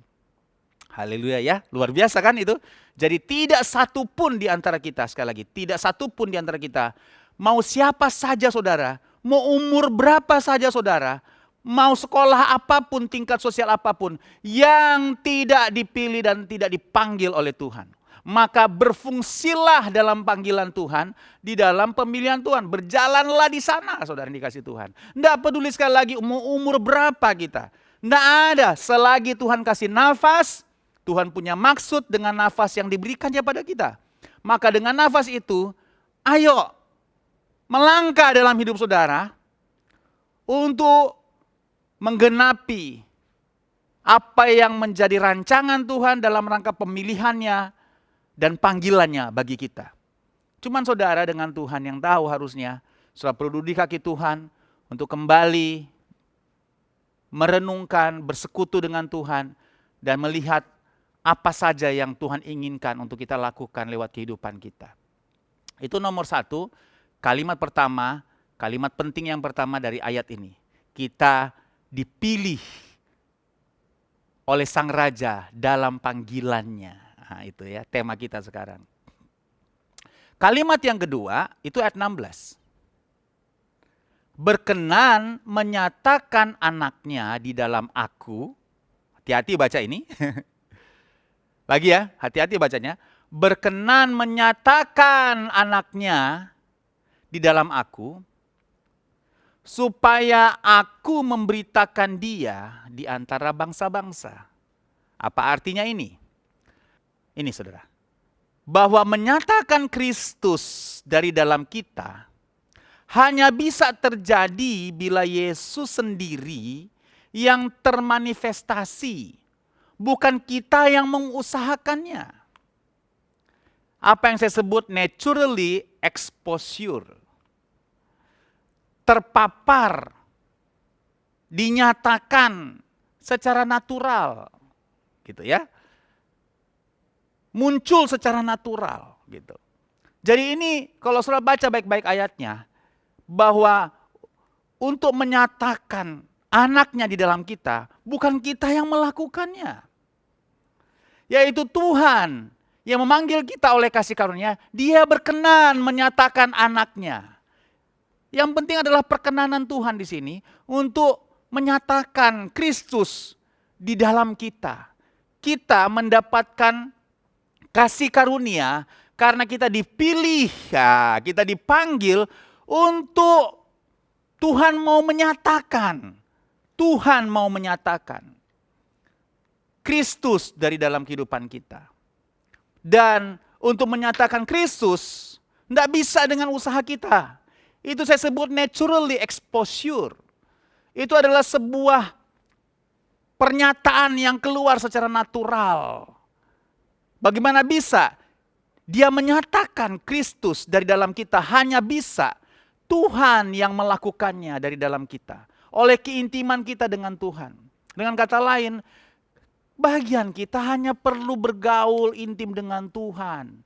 Haleluya ya, luar biasa kan itu. Jadi tidak satu pun di antara kita, sekali lagi, tidak satu pun di antara kita, mau siapa saja saudara, mau umur berapa saja saudara, mau sekolah apapun, tingkat sosial apapun, yang tidak dipilih dan tidak dipanggil oleh Tuhan. Maka berfungsilah dalam panggilan Tuhan, di dalam pemilihan Tuhan. Berjalanlah di sana, saudara yang dikasih Tuhan. Tidak peduli sekali lagi umur berapa kita. Tidak ada, selagi Tuhan kasih nafas, Tuhan punya maksud dengan nafas yang diberikannya pada kita. Maka dengan nafas itu, ayo melangkah dalam hidup saudara untuk menggenapi apa yang menjadi rancangan Tuhan dalam rangka pemilihannya dan panggilannya bagi kita. Cuman saudara dengan Tuhan yang tahu harusnya, saudara perlu duduk di kaki Tuhan untuk kembali merenungkan, bersekutu dengan Tuhan, dan melihat apa saja yang Tuhan inginkan untuk kita lakukan lewat kehidupan kita. Itu nomor satu, kalimat pertama, kalimat penting yang pertama dari ayat ini. Kita dipilih oleh Sang Raja dalam panggilannya. Nah, itu ya tema kita sekarang. Kalimat yang kedua itu ayat 16. Berkenan menyatakan anaknya di dalam aku. Hati-hati baca ini. Lagi ya, hati-hati bacanya. Berkenan menyatakan anaknya di dalam aku, supaya aku memberitakan dia di antara bangsa-bangsa. Apa artinya ini? Ini saudara, bahwa menyatakan Kristus dari dalam kita hanya bisa terjadi bila Yesus sendiri yang termanifestasi, bukan kita yang mengusahakannya. Apa yang saya sebut naturally exposure. Terpapar, dinyatakan secara natural, gitu ya. Muncul secara natural, gitu. Jadi ini kalau saudara baca baik-baik ayatnya, bahwa untuk menyatakan anaknya di dalam kita, bukan kita yang melakukannya. Yaitu Tuhan yang memanggil kita oleh kasih karunia, Dia berkenan menyatakan anaknya. Yang penting adalah perkenanan Tuhan di sini untuk menyatakan Kristus di dalam kita. Kita mendapatkan kasih karunia karena kita dipilih, ya, kita dipanggil untuk Tuhan mau menyatakan. Tuhan mau menyatakan Kristus dari dalam kehidupan kita. Dan untuk menyatakan Kristus tidak bisa dengan usaha kita. Itu saya sebut naturally exposure. Itu adalah sebuah pernyataan yang keluar secara natural. Bagaimana bisa Dia menyatakan Kristus dari dalam kita? Hanya bisa Tuhan yang melakukannya dari dalam kita. Oleh keintiman kita dengan Tuhan. Dengan kata lain, bagian kita hanya perlu bergaul intim dengan Tuhan.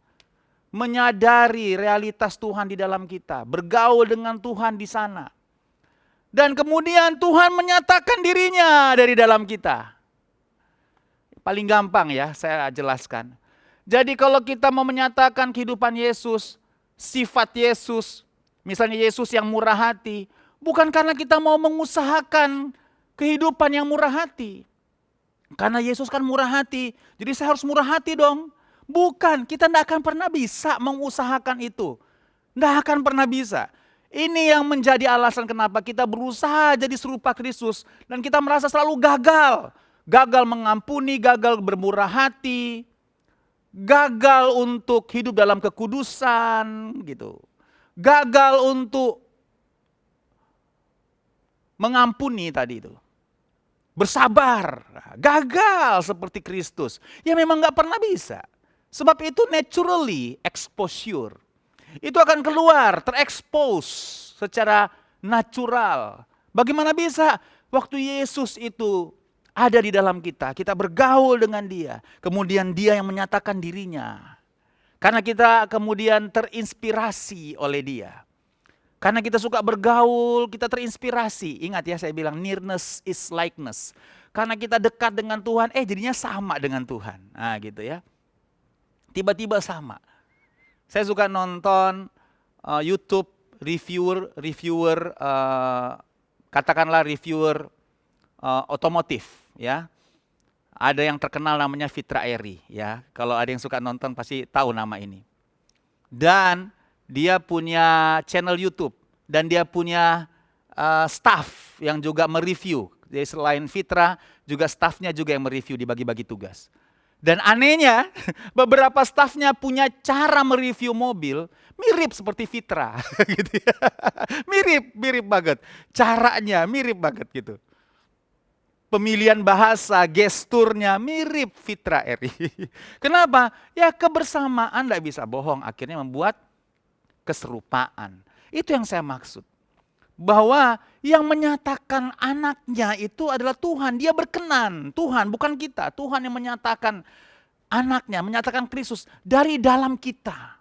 menyadari realitas Tuhan di dalam kita, bergaul dengan Tuhan di sana. Dan kemudian Tuhan menyatakan dirinya dari dalam kita. Paling gampang ya saya jelaskan. Jadi kalau kita mau menyatakan kehidupan Yesus, sifat Yesus, misalnya Yesus yang murah hati, bukan karena kita mau mengusahakan kehidupan yang murah hati. Karena Yesus kan murah hati, jadi saya harus murah hati dong. Bukan, kita tidak akan pernah bisa mengusahakan itu. Tidak akan pernah bisa. Ini yang menjadi alasan kenapa kita berusaha jadi serupa Kristus. Dan kita merasa selalu gagal. Gagal mengampuni, gagal bermurah hati. Gagal untuk hidup dalam kekudusan gitu. Gagal untuk mengampuni tadi itu. Bersabar, gagal seperti Kristus. Ya memang gak pernah bisa. Sebab itu naturally exposure. Itu akan keluar, terekspos secara natural. Bagaimana bisa? Waktu Yesus itu ada di dalam kita, kita bergaul dengan dia. Kemudian dia yang menyatakan dirinya. Karena kita kemudian terinspirasi oleh dia. Karena kita suka bergaul, kita terinspirasi. Ingat ya saya bilang nearness is likeness. Karena kita dekat dengan Tuhan, jadinya sama dengan Tuhan. Nah gitu ya. Tiba-tiba sama. Saya suka nonton YouTube reviewer katakanlah reviewer otomotif ya. Ada yang terkenal namanya Fitra Eri ya. Kalau ada yang suka nonton pasti tahu nama ini. Dan dia punya channel YouTube dan dia punya staff yang juga mereview. Jadi selain Fitra juga staffnya juga yang mereview, dibagi-bagi tugas. Dan anehnya, beberapa stafnya punya cara mereview mobil mirip seperti Fitra, gitu ya. Mirip banget. Caranya mirip banget gitu. Pemilihan bahasa, gesturnya mirip Fitra Eri. Kenapa? Ya kebersamaan tidak bisa bohong, akhirnya membuat keserupaan. Itu yang saya maksud. Bahwa yang menyatakan anaknya itu adalah Tuhan. Dia berkenan. Tuhan, bukan kita. Tuhan yang menyatakan anaknya, menyatakan Kristus dari dalam kita.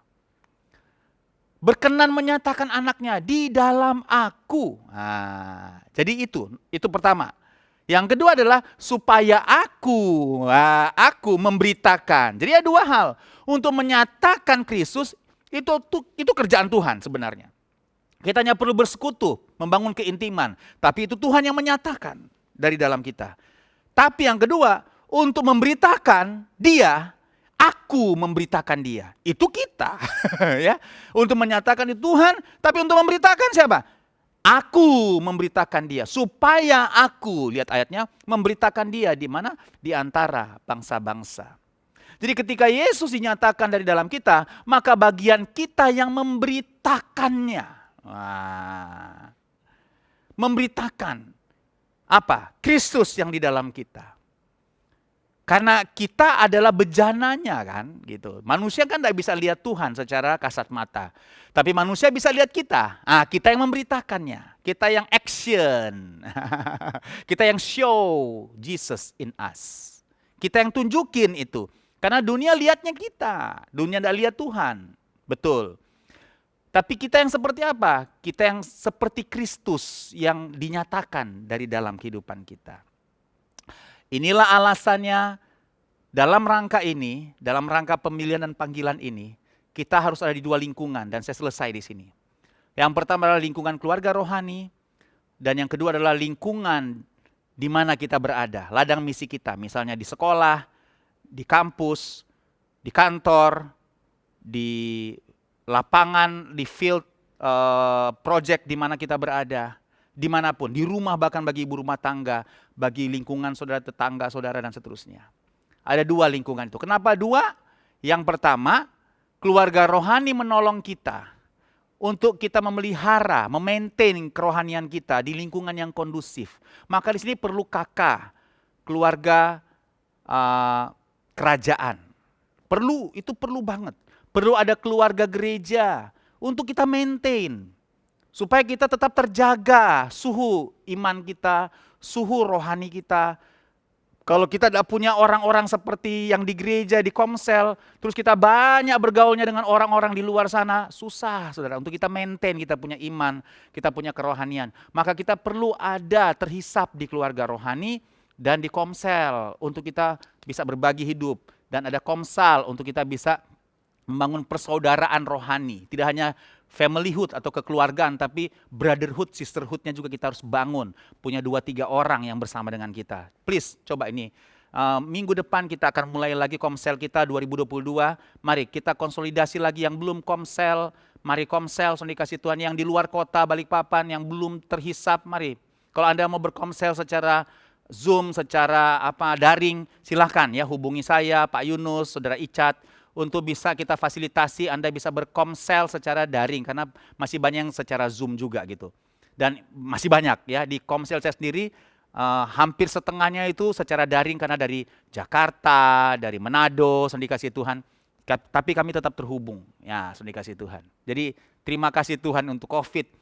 Berkenan menyatakan anaknya di dalam aku. Nah, jadi itu pertama. Yang kedua adalah supaya aku memberitakan. Jadi ada dua hal. Untuk menyatakan Kristus itu kerjaan Tuhan sebenarnya. Kita hanya perlu bersekutu, membangun keintiman. Tapi itu Tuhan yang menyatakan dari dalam kita. Tapi yang kedua, untuk memberitakan dia, aku memberitakan dia. Itu kita. Ya. Untuk menyatakan itu Tuhan, tapi untuk memberitakan siapa? Aku memberitakan dia. Supaya aku, lihat ayatnya, memberitakan dia di mana? Di antara bangsa-bangsa. Jadi ketika Yesus dinyatakan dari dalam kita, maka bagian kita yang memberitakannya. Wah. Memberitakan apa? Kristus yang di dalam kita. Karena kita adalah bejananya kan, gitu. Manusia kan tidak bisa lihat Tuhan secara kasat mata. Tapi manusia bisa lihat kita. Kita yang memberitakannya. Kita yang action. Kita yang show Jesus in us. Kita yang tunjukin itu. Karena dunia lihatnya kita. Dunia tidak lihat Tuhan. Betul. Tapi kita yang seperti apa? Kita yang seperti Kristus yang dinyatakan dari dalam kehidupan kita. Inilah alasannya dalam rangka ini, dalam rangka pemilihan dan panggilan ini, kita harus ada di dua lingkungan dan saya selesai di sini. Yang pertama adalah lingkungan keluarga rohani dan yang kedua adalah lingkungan di mana kita berada, ladang misi kita, misalnya di sekolah, di kampus, di kantor, di lapangan, di field project di mana kita berada, dimanapun, di rumah bahkan bagi ibu rumah tangga, bagi lingkungan saudara tetangga, saudara dan seterusnya. Ada dua lingkungan itu. Kenapa dua? Yang pertama, keluarga rohani menolong kita untuk kita memelihara, memaintain kerohanian kita di lingkungan yang kondusif. Maka di sini perlu kakak, keluarga kerajaan. Itu perlu banget. Perlu ada keluarga gereja untuk kita maintain. Supaya kita tetap terjaga suhu iman kita, suhu rohani kita, Kalau kita tidak punya orang-orang seperti yang di gereja, di komsel, terus kita banyak bergaulnya dengan orang-orang di luar sana, susah saudara. Untuk kita maintain, kita punya iman, kita punya kerohanian. Maka kita perlu ada terhisap di keluarga rohani dan di komsel untuk kita bisa berbagi hidup. Dan ada komsal untuk kita bisa membangun persaudaraan rohani. Tidak hanya familyhood atau kekeluargaan, tapi brotherhood, sisterhoodnya juga kita harus bangun. Punya 2-3 orang yang bersama dengan kita. Please, coba ini. Minggu depan kita akan mulai lagi komsel kita 2022. Mari kita konsolidasi lagi yang belum komsel. Mari komsel, soalnya dikasih Tuhan, yang di luar kota, Balikpapan, yang belum terhisap. Mari, kalau Anda mau berkomsel secara Zoom, secara daring, silahkan ya hubungi saya, Pak Yunus, Saudara Icat, untuk bisa kita fasilitasi Anda bisa berkomsel secara daring, karena masih banyak yang secara Zoom juga gitu. Dan masih banyak ya, di komsel saya sendiri hampir setengahnya itu secara daring karena dari Jakarta, dari Manado, sudah dikasih Tuhan. Tapi kami tetap terhubung, ya sudah dikasih Tuhan. Jadi terima kasih Tuhan untuk COVID,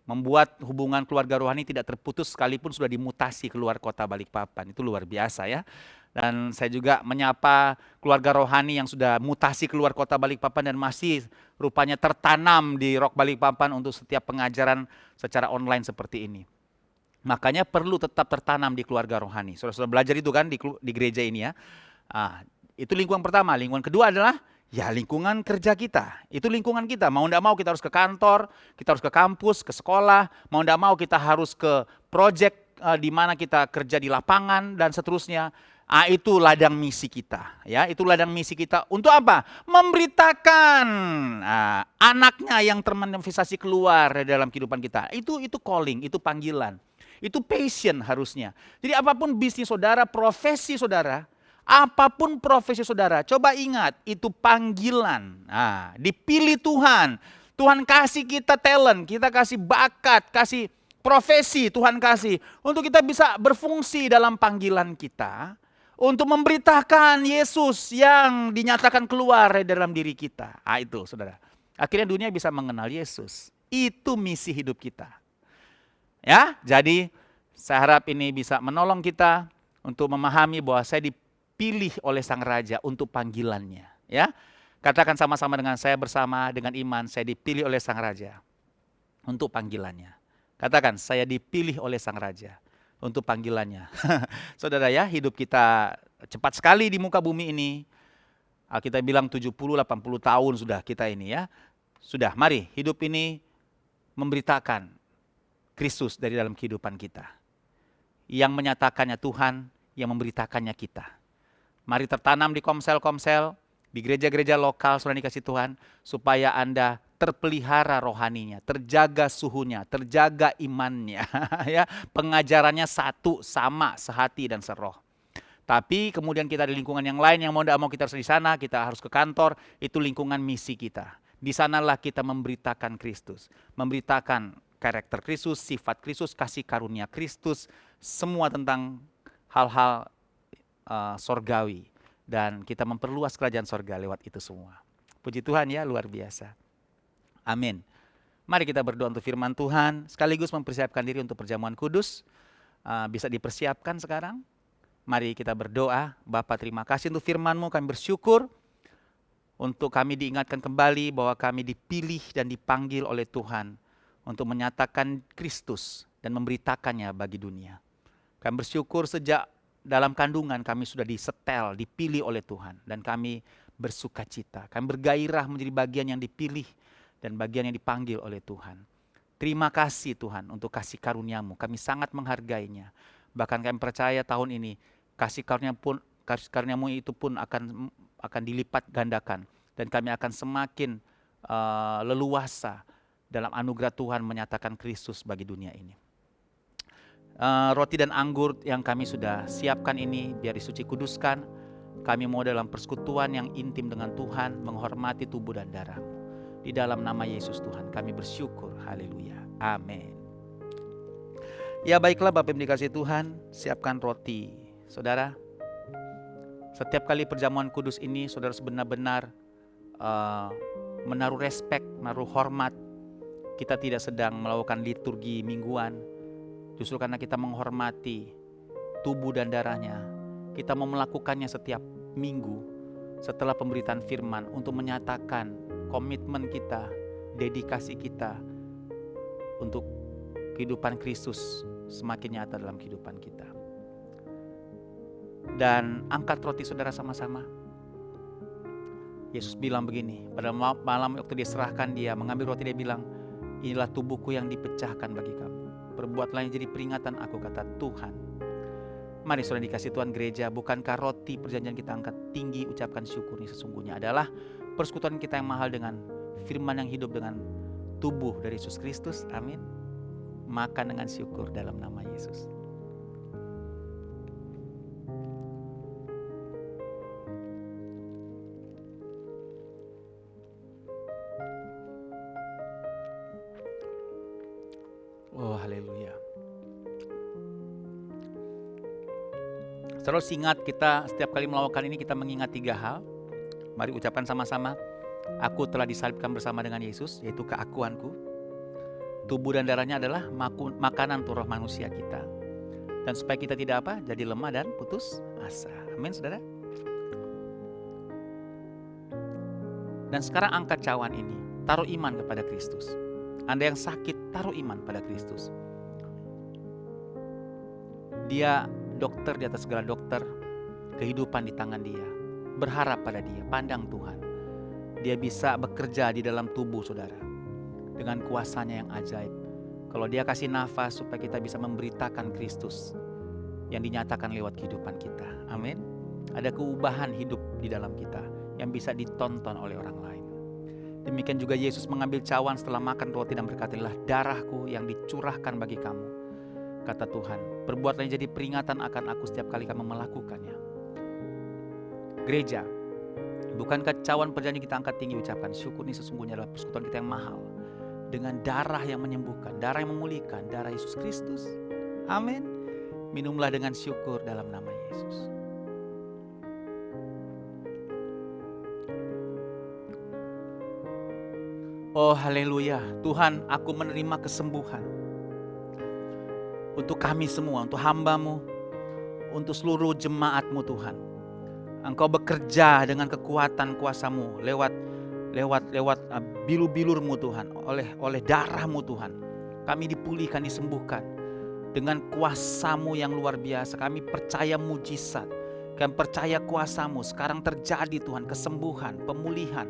membuat hubungan keluarga rohani tidak terputus sekalipun sudah dimutasi keluar kota Balikpapan. Itu luar biasa ya. Dan saya juga menyapa keluarga rohani yang sudah mutasi keluar kota Balikpapan dan masih rupanya tertanam di Rock Balikpapan untuk setiap pengajaran secara online seperti ini. Makanya perlu tetap tertanam di keluarga rohani. Sudah belajar itu kan di gereja ini ya. Itu lingkungan pertama. Lingkungan kedua adalah ya lingkungan kerja kita. Itu lingkungan kita. Mau tidak mau kita harus ke kantor, kita harus ke kampus, ke sekolah. Mau tidak mau kita harus ke project di mana kita kerja di lapangan dan seterusnya. Itu ladang misi kita, ya. Itu ladang misi kita untuk apa? Memberitakan anaknya yang termanifestasi keluar dalam kehidupan kita. Itu calling, itu panggilan, itu passion harusnya. Jadi apapun bisnis saudara, profesi saudara, apapun profesi saudara, coba ingat itu panggilan. Dipilih Tuhan. Tuhan kasih kita talent, kita kasih bakat, kasih profesi Tuhan kasih untuk kita bisa berfungsi dalam panggilan kita. Untuk memberitakan Yesus yang dinyatakan keluar dari dalam diri kita. Itu saudara. Akhirnya dunia bisa mengenal Yesus. Itu misi hidup kita. Ya, jadi saya harap ini bisa menolong kita untuk memahami bahwa saya dipilih oleh Sang Raja untuk panggilannya. Ya, katakan sama-sama dengan saya, bersama dengan iman, saya dipilih oleh Sang Raja untuk panggilannya. Katakan, saya dipilih oleh Sang Raja untuk panggilannya. Saudara ya, hidup kita cepat sekali di muka bumi ini. Kita bilang 70-80 tahun sudah kita ini ya. Sudah, mari hidup ini memberitakan Kristus dari dalam kehidupan kita. Yang menyatakannya Tuhan, yang memberitakannya kita. Mari tertanam di komsel-komsel, di gereja-gereja lokal, saudara dikasih Tuhan, supaya Anda terpelihara rohaninya, terjaga suhunya, terjaga imannya, ya, pengajarannya satu, sama, sehati dan seroh. Tapi kemudian kita di lingkungan yang lain yang mau tidak mau kita harus di sana, kita harus ke kantor, itu lingkungan misi kita. Di sanalah kita memberitakan Kristus, memberitakan karakter Kristus, sifat Kristus, kasih karunia Kristus, semua tentang hal-hal sorgawi. Dan kita memperluas kerajaan sorga lewat itu semua. Puji Tuhan ya, luar biasa. Amin. Mari kita berdoa untuk firman Tuhan, sekaligus mempersiapkan diri untuk perjamuan kudus. Bisa dipersiapkan sekarang. Mari kita berdoa. Bapa, terima kasih untuk firman-Mu, kami bersyukur untuk kami diingatkan kembali bahwa kami dipilih dan dipanggil oleh Tuhan untuk menyatakan Kristus dan memberitakannya bagi dunia. Kami bersyukur sejak dalam kandungan kami sudah disetel, dipilih oleh Tuhan. Dan kami bersuka cita, kami bergairah menjadi bagian yang dipilih dan bagian yang dipanggil oleh Tuhan. Terima kasih Tuhan untuk kasih karunia-Mu, kami sangat menghargainya. Bahkan kami percaya tahun ini kasih karunia-Mu itu pun akan dilipat gandakan. Dan kami akan semakin leluasa dalam anugerah Tuhan menyatakan Kristus bagi dunia ini. Roti dan anggur yang kami sudah siapkan ini biar disuci kuduskan. Kami mau dalam persekutuan yang intim dengan Tuhan, menghormati tubuh dan darah. Di dalam nama Yesus Tuhan kami bersyukur. Haleluya. Amin. Ya baiklah Bapak Ibu dikasih Tuhan, siapkan roti. Saudara, setiap kali perjamuan kudus ini saudara benar-benar menaruh respek, menaruh hormat. Kita tidak sedang melakukan liturgi mingguan. Justru karena kita menghormati tubuh dan darahnya, kita mau melakukannya setiap minggu setelah pemberitaan firman untuk menyatakan komitmen kita, dedikasi kita untuk kehidupan Kristus semakin nyata dalam kehidupan kita. Dan angkat roti saudara sama-sama. Yesus bilang begini, pada malam waktu dia serahkan, dia mengambil roti, dia bilang, inilah tubuhku yang dipecahkan bagi kamu. Perbuatlah yang jadi peringatan aku, kata Tuhan. Mari saudara dikasih Tuhan gereja, bukankah roti perjanjian kita angkat tinggi, ucapkan syukur ini sesungguhnya adalah persekutuan kita yang mahal dengan firman yang hidup, dengan tubuh dari Yesus Kristus. Amin. Makan dengan syukur dalam nama Yesus. Oh, haleluya. Terus ingat, kita setiap kali melakukan ini kita mengingat 3 hal. Mari ucapkan sama-sama. Aku telah disalibkan bersama dengan Yesus, yaitu keakuanku. Tubuh dan darahnya adalah makanan untuk roh manusia kita. Dan supaya kita tidak apa? Jadi lemah dan putus asa. Amin, saudara. Dan sekarang angkat cawan ini. Taruh iman kepada Kristus. Anda yang sakit, taruh iman pada Kristus. Dia dokter di atas segala dokter. Kehidupan di tangan dia. Berharap pada dia, pandang Tuhan. Dia bisa bekerja di dalam tubuh saudara dengan kuasanya yang ajaib. Kalau dia kasih nafas supaya kita bisa memberitakan Kristus yang dinyatakan lewat kehidupan kita. Amin. Ada keubahan hidup di dalam kita yang bisa ditonton oleh orang lain. Demikian juga Yesus mengambil cawan setelah makan roti dan berkata, inilah darahku yang dicurahkan bagi kamu. Kata Tuhan, perbuatlah jadi peringatan akan aku setiap kali kamu melakukannya. Gereja, bukankah cawan perjanjian kita angkat tinggi, ucapkan syukur ini sesungguhnya adalah persekutuan kita yang mahal. Dengan darah yang menyembuhkan, darah yang memulihkan, darah Yesus Kristus. Amin. Minumlah dengan syukur dalam nama Yesus. Oh haleluya, Tuhan, aku menerima kesembuhan untuk kami semua, untuk hamba-Mu, untuk seluruh jemaat-Mu Tuhan. Engkau bekerja dengan kekuatan kuasa-Mu lewat bilur-bilur-Mu Tuhan, oleh darah-Mu Tuhan. Kami dipulihkan, disembuhkan dengan kuasa-Mu yang luar biasa. Kami percaya mujizat, kami percaya kuasa-Mu sekarang terjadi Tuhan, kesembuhan, pemulihan.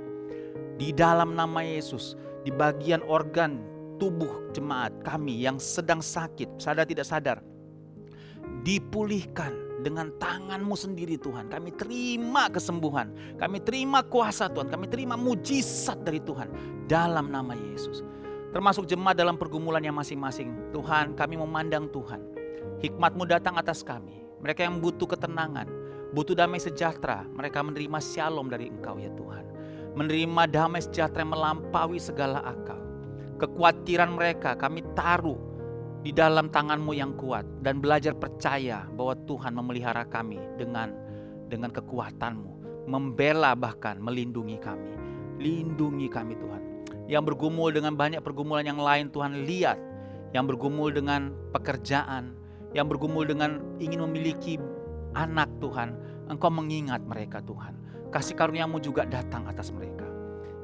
Di dalam nama Yesus, di bagian organ tubuh jemaat kami yang sedang sakit, sadar tidak sadar, dipulihkan dengan tangan-Mu sendiri Tuhan. Kami terima kesembuhan, kami terima kuasa Tuhan, kami terima mujizat dari Tuhan dalam nama Yesus. Termasuk jemaat dalam pergumulannya masing-masing. Tuhan, kami memandang Tuhan, hikmat-Mu datang atas kami. Mereka yang butuh ketenangan, butuh damai sejahtera, mereka menerima shalom dari Engkau ya Tuhan. Menerima damai sejahtera yang melampaui segala akal. Kekhawatiran mereka kami taruh di dalam tangan-Mu yang kuat. Dan belajar percaya bahwa Tuhan memelihara kami dengan kekuatan-Mu. Membela bahkan melindungi kami. Lindungi kami Tuhan. Yang bergumul dengan banyak pergumulan yang lain Tuhan lihat. Yang bergumul dengan pekerjaan. Yang bergumul dengan ingin memiliki anak Tuhan. Engkau mengingat mereka Tuhan. Kasih karunia-Mu juga datang atas mereka.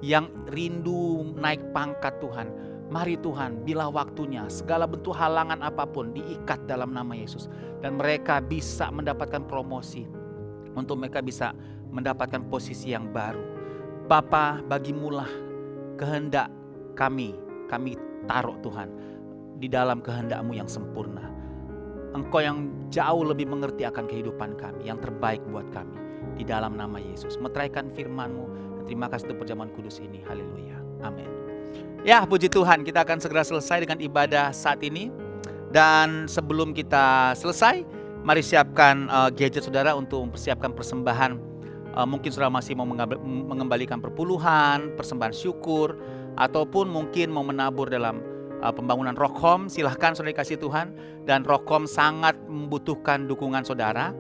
Yang rindu naik pangkat Tuhan. Mari Tuhan, bila waktunya segala bentuk halangan apapun diikat dalam nama Yesus. Dan mereka bisa mendapatkan promosi. Untuk mereka bisa mendapatkan posisi yang baru. Bapa, bagimulah kehendak kami taruh Tuhan di dalam kehendak-Mu yang sempurna. Engkau yang jauh lebih mengerti akan kehidupan kami, yang terbaik buat kami. Di dalam nama Yesus, meteraikan firman-Mu. Dan terima kasih untuk perjamuan kudus ini. Haleluya. Amin. Ya, puji Tuhan, kita akan segera selesai dengan ibadah saat ini. Dan sebelum kita selesai, mari siapkan gadget saudara untuk mempersiapkan persembahan. Mungkin saudara masih mau mengembalikan perpuluhan, persembahan syukur, ataupun mungkin mau menabur dalam pembangunan Rock Home. Silahkan saudara dikasih Tuhan. Dan Rock Home sangat membutuhkan dukungan saudara.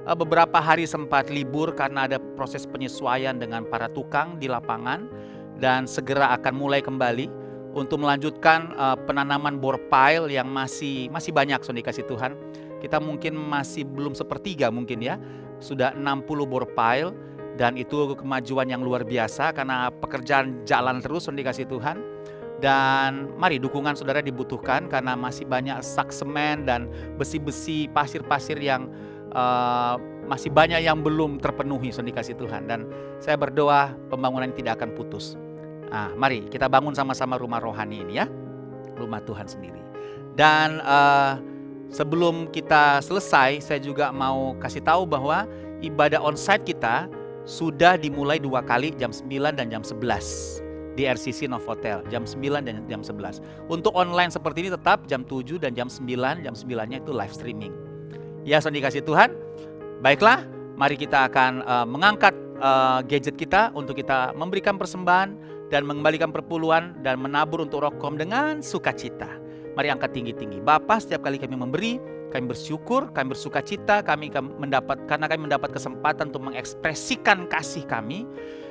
Beberapa hari sempat libur karena ada proses penyesuaian dengan para tukang di lapangan. Dan segera akan mulai kembali untuk melanjutkan penanaman bore pile yang masih banyak saudara dikasih Tuhan. Kita mungkin masih belum 1/3 mungkin ya. sudah 60 bore pile, dan itu kemajuan yang luar biasa karena pekerjaan jalan terus dikasih Tuhan. Dan mari dukungan saudara dibutuhkan karena masih banyak sak semen dan besi-besi, pasir-pasir yang masih banyak yang belum terpenuhi dikasih Tuhan. Dan saya berdoa pembangunan ini tidak akan putus. Nah, mari kita bangun sama-sama rumah rohani ini ya, rumah Tuhan sendiri. Dan sebelum kita selesai, saya juga mau kasih tahu bahwa ibadah onsite kita sudah dimulai 2 kali, jam 9 dan jam 11 di RCC Novotel, jam 9 dan jam 11. Untuk online seperti ini tetap jam 7 dan jam 9, jam 9-nya itu live streaming. Ya, saudara dikasih Tuhan. Baiklah, mari kita akan mengangkat gadget kita untuk kita memberikan persembahan dan mengembalikan perpuluhan dan menabur untuk Rokom dengan sukacita. Mari angkat tinggi-tinggi. Bapa, setiap kali kami memberi, kami bersyukur, kami bersukacita, karena kami mendapat kesempatan untuk mengekspresikan kasih kami,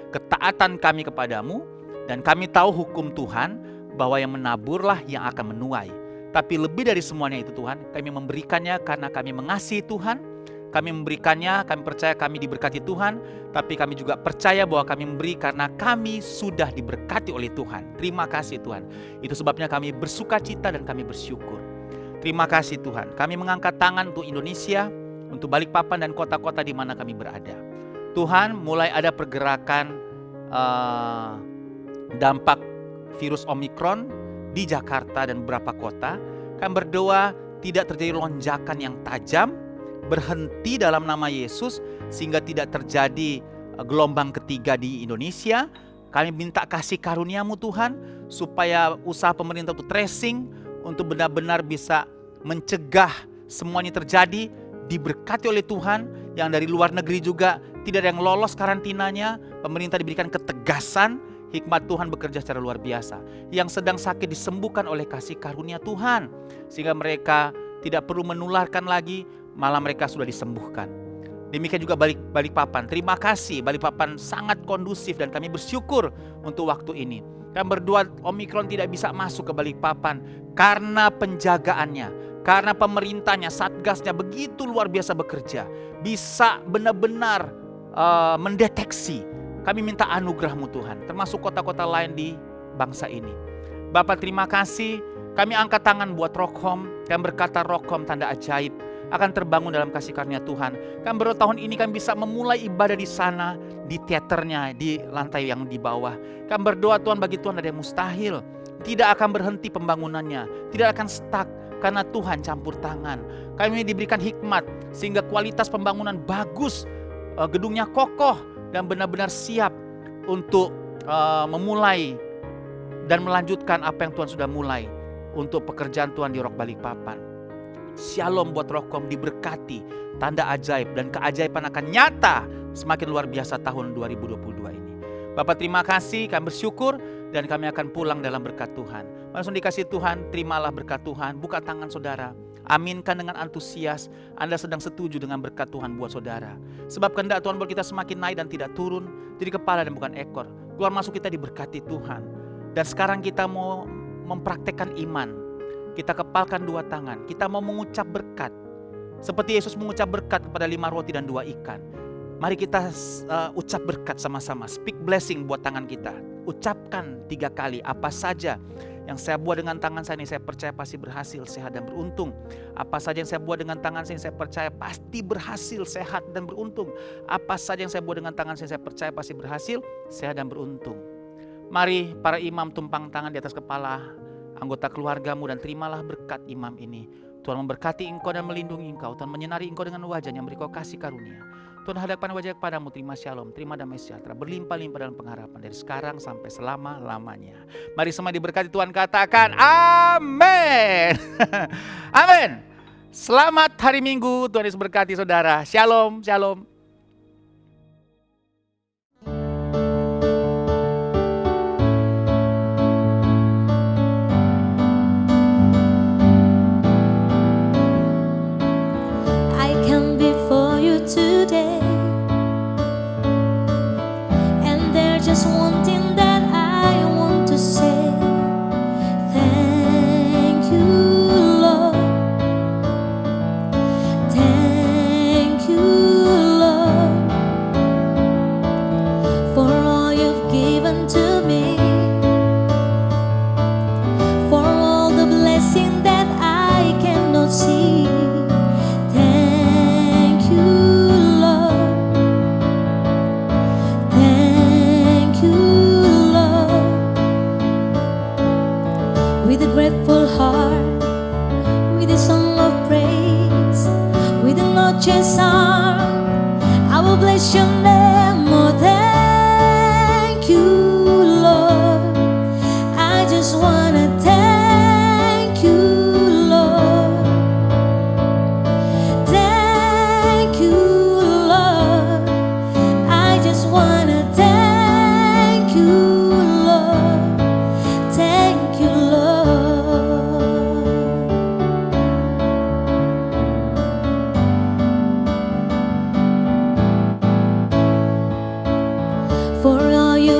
ketaatan kami kepadamu. Dan kami tahu hukum Tuhan bahwa yang menaburlah yang akan menuai. Tapi lebih dari semuanya itu Tuhan, kami memberikannya karena kami mengasihi Tuhan. Kami memberikannya, kami percaya kami diberkati Tuhan. Tapi kami juga percaya bahwa kami memberi karena kami sudah diberkati oleh Tuhan. Terima kasih Tuhan. Itu sebabnya kami bersukacita dan kami bersyukur. Terima kasih Tuhan. Kami mengangkat tangan untuk Indonesia, untuk Balikpapan dan kota-kota di mana kami berada. Tuhan, mulai ada pergerakan dampak virus Omikron di Jakarta dan beberapa kota. Kami berdoa tidak terjadi lonjakan yang tajam, berhenti dalam nama Yesus, sehingga tidak terjadi gelombang ketiga di Indonesia. Kami minta kasih karunia-Mu Tuhan, supaya usaha pemerintah untuk tracing, untuk benar-benar bisa mencegah semuanya terjadi, diberkati oleh Tuhan. Yang dari luar negeri juga tidak ada yang lolos karantinanya, pemerintah diberikan ketegasan. Hikmat Tuhan bekerja secara luar biasa. Yang sedang sakit disembuhkan oleh kasih karunia Tuhan, sehingga mereka tidak perlu menularkan lagi, malah mereka sudah disembuhkan. Demikian juga Balikpapan. Terima kasih, Balikpapan sangat kondusif dan kami bersyukur untuk waktu ini. Kami berdoa Omikron tidak bisa masuk ke Balikpapan karena penjagaannya, karena pemerintahnya, satgasnya begitu luar biasa bekerja, bisa benar-benar mendeteksi. Kami minta anugerah-Mu Tuhan, termasuk kota-kota lain di bangsa ini. Bapak, terima kasih. Kami angkat tangan buat Rokom. Kami berkata Rokom tanda ajaib akan terbangun dalam kasih karunia Tuhan. Kami berdoa tahun ini kami bisa memulai ibadah di sana, di teaternya, di lantai yang di bawah. Kami berdoa Tuhan, bagi Tuhan ada yang mustahil. Tidak akan berhenti pembangunannya, tidak akan stuck karena Tuhan campur tangan. Kami diberikan hikmat sehingga kualitas pembangunan bagus, gedungnya kokoh dan benar-benar siap untuk memulai dan melanjutkan apa yang Tuhan sudah mulai untuk pekerjaan Tuhan di Rock Balikpapan. Shalom buat Rokom, diberkati, tanda ajaib dan keajaiban akan nyata semakin luar biasa tahun 2022 ini. Bapak, terima kasih, kami bersyukur dan kami akan pulang dalam berkat Tuhan. Langsung dikasih Tuhan, terimalah berkat Tuhan, buka tangan saudara. Aminkan dengan antusias, Anda sedang setuju dengan berkat Tuhan buat saudara. Sebab kehendak Tuhan buat kita semakin naik dan tidak turun, jadi kepala dan bukan ekor. Keluar masuk kita diberkati Tuhan. Dan sekarang kita mau mempraktekkan iman. Kita kepalkan 2 tangan, kita mau mengucap berkat. Seperti Yesus mengucap berkat kepada 5 roti dan 2 ikan. Mari kita ucap berkat sama-sama. Speak blessing buat tangan kita. Ucapkan 3 kali, apa saja yang saya buat dengan tangan saya ini, saya percaya pasti berhasil, sehat dan beruntung. Apa saja yang saya buat dengan tangan saya ini, saya percaya pasti berhasil, sehat dan beruntung. Apa saja yang saya buat dengan tangan saya percaya pasti berhasil, sehat dan beruntung. Mari para imam tumpang tangan di atas kepala anggota keluargamu dan terimalah berkat imam ini. Tuhan memberkati engkau dan melindungi engkau. Tuhan menyinari engkau dengan wajahnya, memberi kau kasih karunia. Tuhan hadapkan wajah kepadamu, terima shalom, terima damai sejahtera, berlimpah-limpah dalam pengharapan dari sekarang sampai selama-lamanya. Mari semua diberkati Tuhan, katakan amin. Amin. Selamat hari Minggu, Tuhan Yesus berkati saudara. Shalom, shalom. Just one thing that I want to say. Thank you, Lord. Thank you, Lord.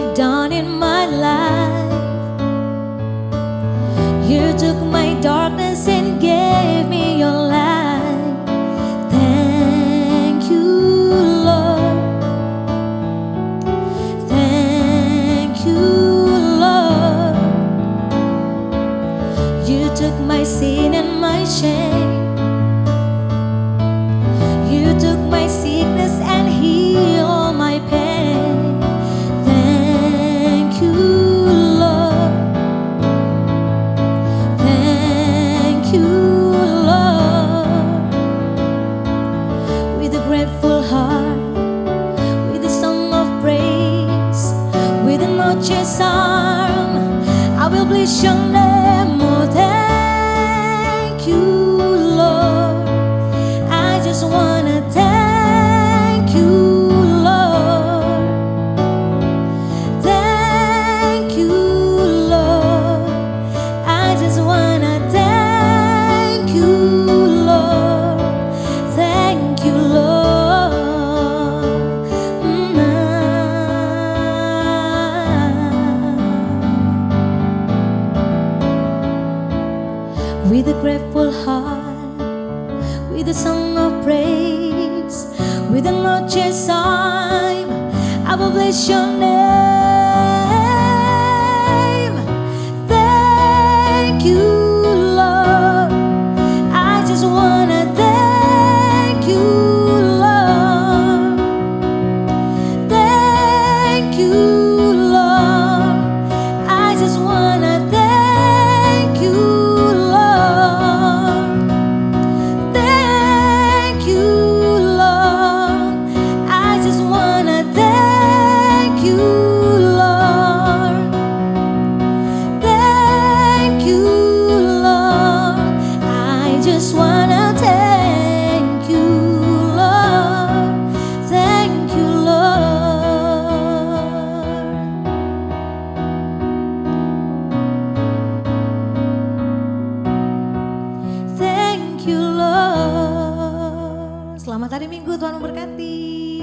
you've done in my life. You took my darkness and gave me your light. Thank you, Lord. Thank you, Lord. You took my sin and my shame. You took my sickness and healed all my pain. Thank you, Lord. Thank you, Lord. With a grateful heart, with a song of praise, with an outstretched arm, I will bless your name. Oh, thank you, Lord. I just wanna thank you, Lord. Thank you, Lord. I just wanna thank you, Lord. Thank you, Lord. With a grateful heart, with a song of praise, with an outstretched arm, I will bless your name. Thank you, Lord. I just wanna thank you, Lord. Thank you, Lord. I just wanna thank you, Lord. Thank you, Lord. I just wanna thank you, Lord. Thank you, Lord. I just wanna thank you, Lord. Thank you, Lord. Thank you, Lord. Selamat hari Minggu, Tuhan memberkati.